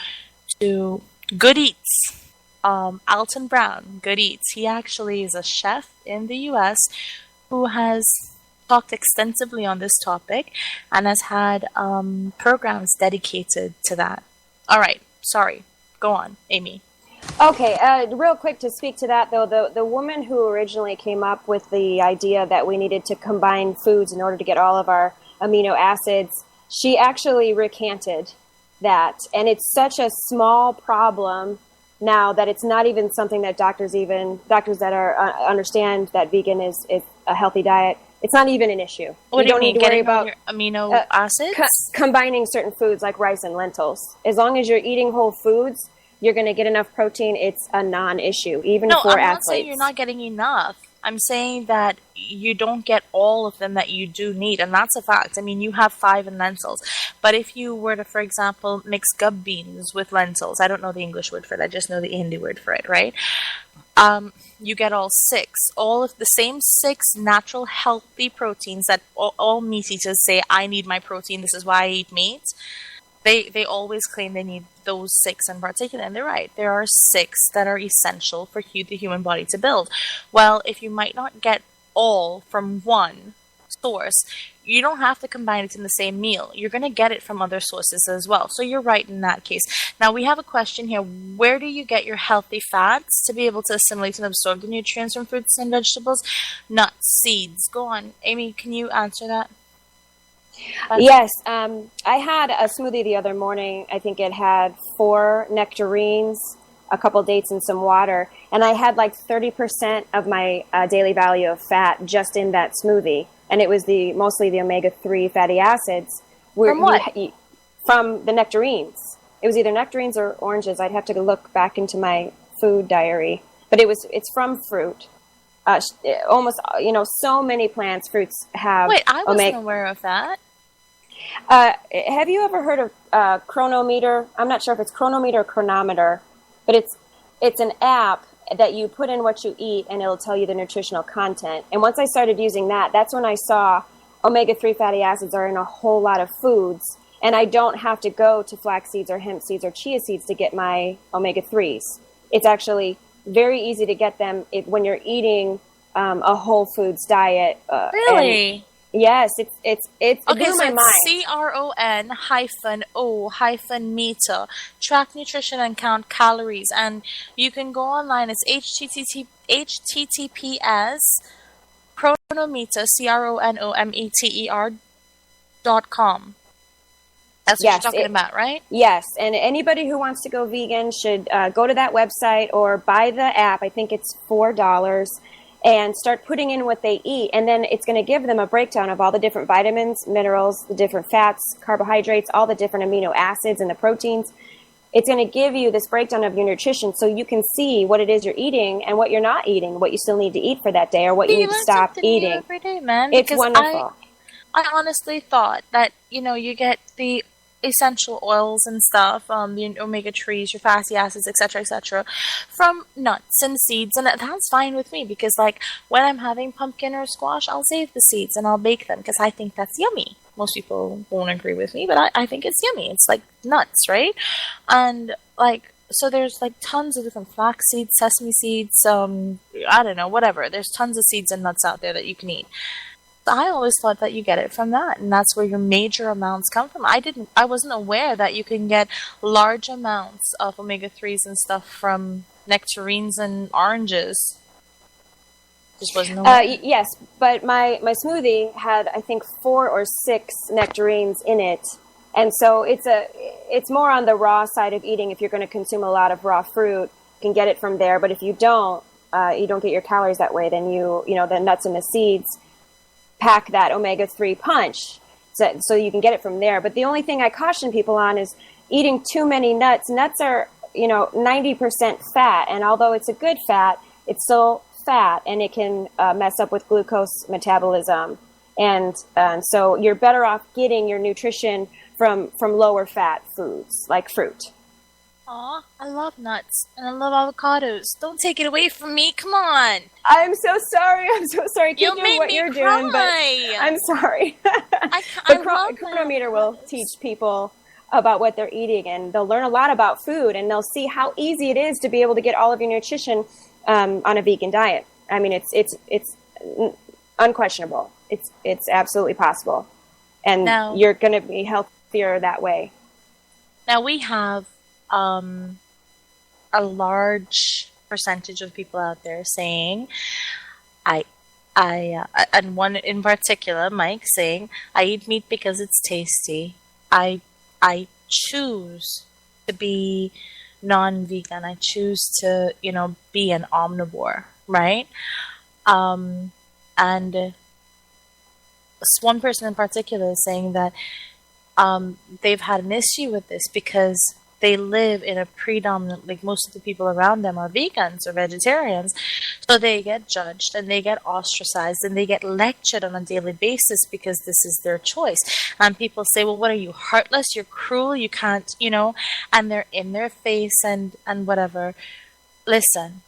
to Good Eats. Alton Brown, Good Eats. He actually is a chef in the U.S. who has talked extensively on this topic and has had programs dedicated to that. All right, sorry. Go on, Amy. Okay, real quick to speak to that, though, the woman who originally came up with the idea that we needed to combine foods in order to get all of our amino acids, she actually recanted that. And it's such a small problem now that it's not even something that doctors that are understand that vegan is a healthy diet, It's not even an issue. What do you don't mean? need to worry Getting all about your amino acids? combining certain foods like rice and lentils. As long as you're eating whole foods, you're going to get enough protein. It's a non-issue, even No, for I'm athletes. not saying you're not getting enough. I'm saying that you don't get all of them that you do need, and that's a fact. I mean, you have 5 in lentils, but if you were to, for example, mix gub beans with lentils, I don't know the English word for it, I just know the Hindi word for it, right? You get all 6. All of the same 6 natural, healthy proteins that all meat eaters say, I need my protein, this is why I eat meat. They always claim they need those 6 in particular, and they're right. There are 6 that are essential for the human body to build. Well, if you might not get all from one source, you don't have to combine it in the same meal. You're going to get it from other sources as well. So you're right in that case. Now, we have a question here. Where do you get your healthy fats to be able to assimilate and absorb the nutrients from fruits and vegetables? Nuts, seeds. Go on. Amy, can you answer that? Yes, I had a smoothie the other morning. I think it had 4 nectarines, a couple dates, and some water. And I had like 30% of my daily value of fat just in that smoothie. And it was mostly the omega-3 fatty acids. From what? From the nectarines. It was either nectarines or oranges. I'd have to look back into my food diary. But it's from fruit. Almost, so many plants, fruits have Wait, I wasn't aware of that. Have you ever heard of Chronometer? I'm not sure if it's Chronometer or Chronometer, but it's an app that you put in what you eat and it'll tell you the nutritional content. And once I started using that, that's when I saw omega-3 fatty acids are in a whole lot of foods, and I don't have to go to flax seeds or hemp seeds or chia seeds to get my omega-3s. It's actually very easy to get them when you're eating a whole foods diet. Really? Yes, it Okay, blew so my mind. CRON-O-meter. Track nutrition and count calories. And you can go online. It's https chronometer, CRONOMETER.com. That's what you're talking about, right? Yes, and anybody who wants to go vegan should go to that website or buy the app. I think it's $4. And start putting in what they eat. And then it's going to give them a breakdown of all the different vitamins, minerals, the different fats, carbohydrates, all the different amino acids and the proteins. It's going to give you this breakdown of your nutrition so you can see what it is you're eating and what you're not eating, what you still need to eat for that day or what you need to stop eating. Every day, man. It's Because wonderful. I honestly thought that, you get the essential oils and stuff, the omega-3s, your fatty acids, etc., from nuts and seeds, and that's fine with me because, like, when I'm having pumpkin or squash, I'll save the seeds and I'll bake them because I think that's yummy. Most people won't agree with me, but I think it's yummy. It's like nuts, right? And, like, so there's, like, tons of different flax seeds, sesame seeds, I don't know, whatever. There's tons of seeds and nuts out there that you can eat. I always thought that you get it from that, and that's where your major amounts come from. I wasn't aware that you can get large amounts of omega-3s and stuff from nectarines and oranges. Just wasn't aware. Yes, but my smoothie had, I think, 4 or 6 nectarines in it. And so it's more on the raw side of eating. If you're going to consume a lot of raw fruit, you can get it from there. But if you don't get your calories that way, then the nuts and the seeds pack that omega-3 punch, so you can get it from there. But the only thing I caution people on is eating too many nuts. Nuts are 90% fat, and although it's a good fat, it's still fat, and it can mess up with glucose metabolism. And so you're better off getting your nutrition from lower fat foods like fruit. Aw, I love nuts and I love avocados. Don't take it away from me. Come on. I'm so sorry. Keep You doing made what me you're cry. doing, but I'm sorry. I love Chronometer will teach people about what they're eating, and they'll learn a lot about food, and they'll see how easy it is to be able to get all of your nutrition on a vegan diet. I mean, it's unquestionable. It's absolutely possible, and Now- you're going to be healthier that way. Now we have a large percentage of people out there saying, and one in particular, Mike, saying, I eat meat because it's tasty. I choose to be non-vegan. I choose to, be an omnivore, right? And one person in particular is saying that they've had an issue with this because they live in a predominantly, most of the people around them are vegans or vegetarians, so they get judged and they get ostracized and they get lectured on a daily basis because this is their choice. And people say, well, what are you, heartless? You're cruel? You can't, and they're in their face and whatever. Listen,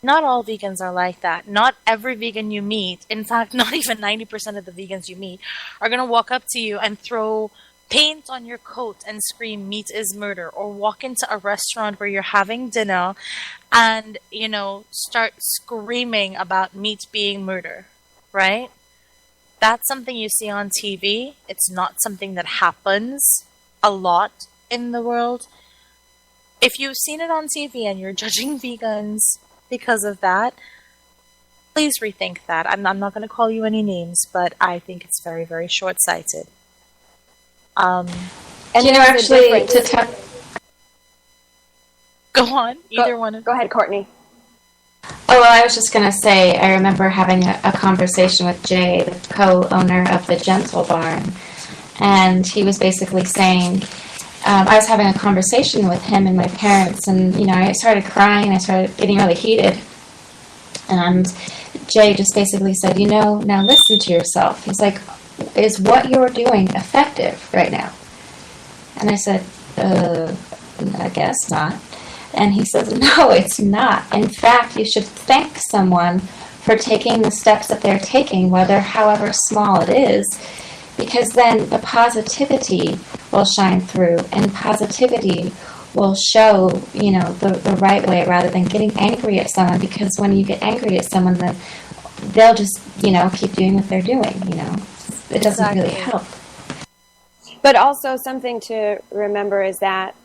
not all vegans are like that. Not every vegan you meet, in fact, not even 90% of the vegans you meet, are going to walk up to you and throw paint on your coat and scream meat is murder, or walk into a restaurant where you're having dinner and start screaming about meat being murder, right? That's something you see on TV. It's not something that happens a lot in the world. If you've seen it on TV and you're judging vegans because of that, please rethink that. I'm not going to call you any names, but I think it's very, very short-sighted. And actually, go on. Either one. Go ahead, Courtney. Oh, well, I was just going to say, I remember having a conversation with Jay, the co-owner of the Gentle Barn, and he was basically saying, I was having a conversation with him and my parents, and, I started crying, I started getting really heated, and Jay just basically said, now listen to yourself. He's like, is what you're doing effective right now? And I said, I guess not. And he says, no, it's not. In fact, you should thank someone for taking the steps that they're taking, however small it is, because then the positivity will shine through, and positivity will show, the right way, rather than getting angry at someone, because when you get angry at someone, then they'll just, keep doing what they're doing, It doesn't really help. But also something to remember is that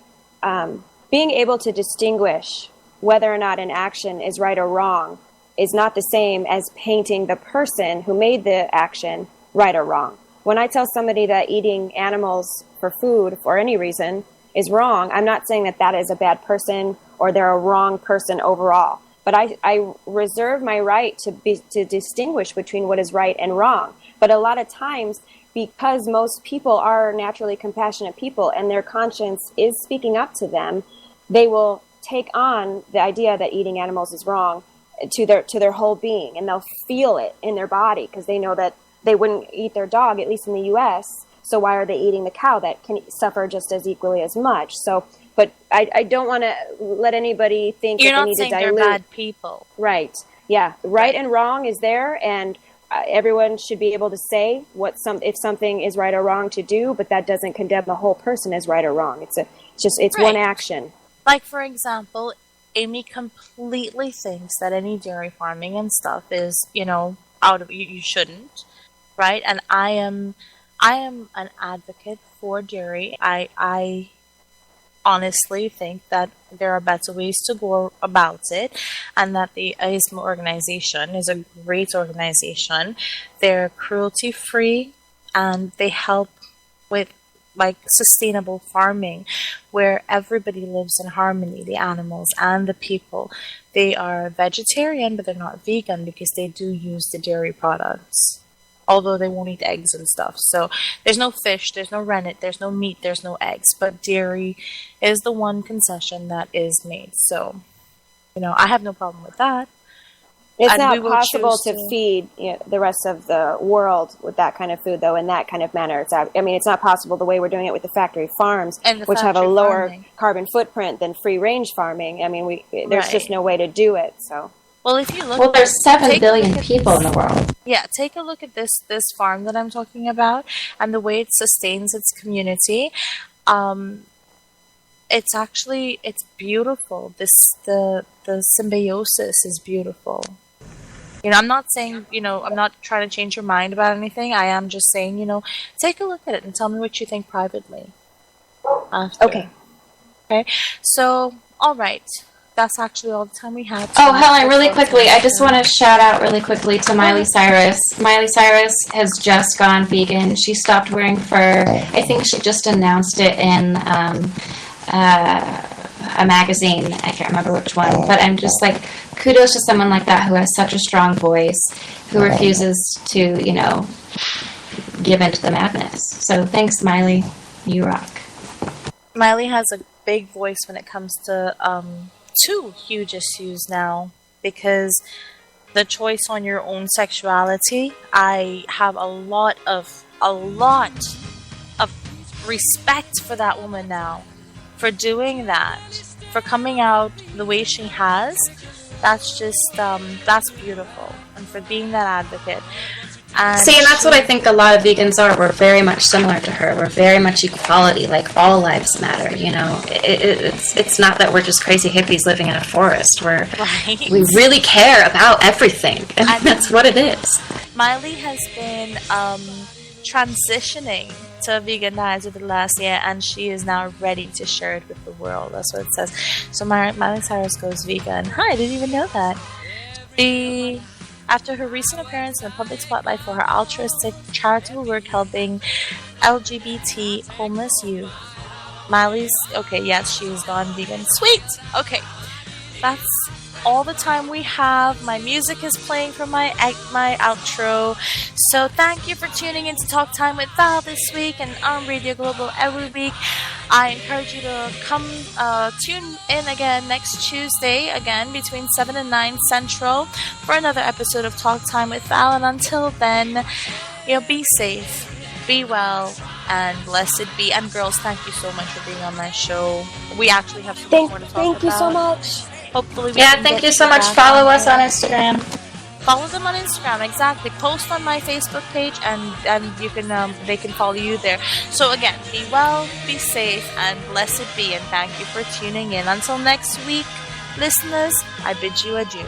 being able to distinguish whether or not an action is right or wrong is not the same as painting the person who made the action right or wrong. When I tell somebody that eating animals for food for any reason is wrong, I'm not saying that is a bad person or they're a wrong person overall. But I reserve my right to distinguish between what is right and wrong. But a lot of times, because most people are naturally compassionate people and their conscience is speaking up to them, they will take on the idea that eating animals is wrong to their whole being, and they'll feel it in their body because they know that they wouldn't eat their dog, at least in the U.S., so why are they eating the cow that can suffer just as equally as much? So, but I don't want to let anybody think you're that they not need saying to dilute. they're bad people. Right. Yeah. Right and wrong is there, and everyone should be able to say if something is right or wrong to do, but that doesn't condemn the whole person as right or wrong. It's one action. Like, for example, Amy completely thinks that any dairy farming and stuff is, out of you shouldn't, right? And I am an advocate for dairy. I honestly think that there are better ways to go about it, and that the AISMO organization is a great organization. They're cruelty-free, and they help with sustainable farming where everybody lives in harmony, the animals and the people. They are vegetarian, but they're not vegan because they do use the dairy products, although they won't eat eggs and stuff. So there's no fish, there's no rennet, there's no meat, there's no eggs, but dairy is the one concession that is made. So, I have no problem with that. It's not possible to feed the rest of the world with that kind of food, though, in that kind of manner. It's not possible the way we're doing it with the factory farms, which have a lower carbon footprint than free-range farming. There's just no way to do it. So. Well, if you look, there's 7 billion people in the world. Yeah, take a look at this farm that I'm talking about and the way it sustains its community. It's beautiful. The symbiosis is beautiful. I'm not saying, I'm not trying to change your mind about anything. I am just saying, take a look at it and tell me what you think privately. Okay. So, all right. That's actually all the time we have. Oh, Helen, really quickly, I just want to shout out really quickly to Miley Cyrus. Miley Cyrus has just gone vegan. She stopped wearing fur. I think she just announced it in a magazine. I can't remember which one. But I'm just like, kudos to someone like that who has such a strong voice, who refuses to, give in to the madness. So thanks, Miley. You rock. Miley has a big voice when it comes to two huge issues now, because the choice on your own sexuality, I have a lot of respect for that woman now, for doing that, for coming out the way she has. That's just that's beautiful, and for being that advocate. And that's what I think a lot of vegans are. We're very much similar to her. We're very much equality, like all lives matter, you know. It's not that we're just crazy hippies living in a forest. We really care about everything, and that's what it is. Miley has been transitioning to a vegan diet over the last year, and she is now ready to share it with the world. That's what it says. So Miley Cyrus goes vegan. Hi, I didn't even know that. After her recent appearance in the public spotlight for her altruistic charitable work helping LGBT homeless youth, Miley's she's gone vegan. Sweet. Okay, that's all the time we have. My music is playing for my outro. So thank you for tuning in to Talk Time with Val this week and on Radio Global every week. I encourage you to come tune in again next Tuesday, again between 7 and 9 Central, for another episode of Talk Time with Val. And until then, be safe, be well, and blessed be. And girls, thank you so much for being on my show. We actually have so much more to talk about. Thank you so much. Hopefully, thank you so much. Follow us on Instagram. Follow them on Instagram, exactly. Post on my Facebook page, and you can they can follow you there. So again, be well, be safe, and blessed be. And thank you for tuning in. Until next week, listeners, I bid you adieu.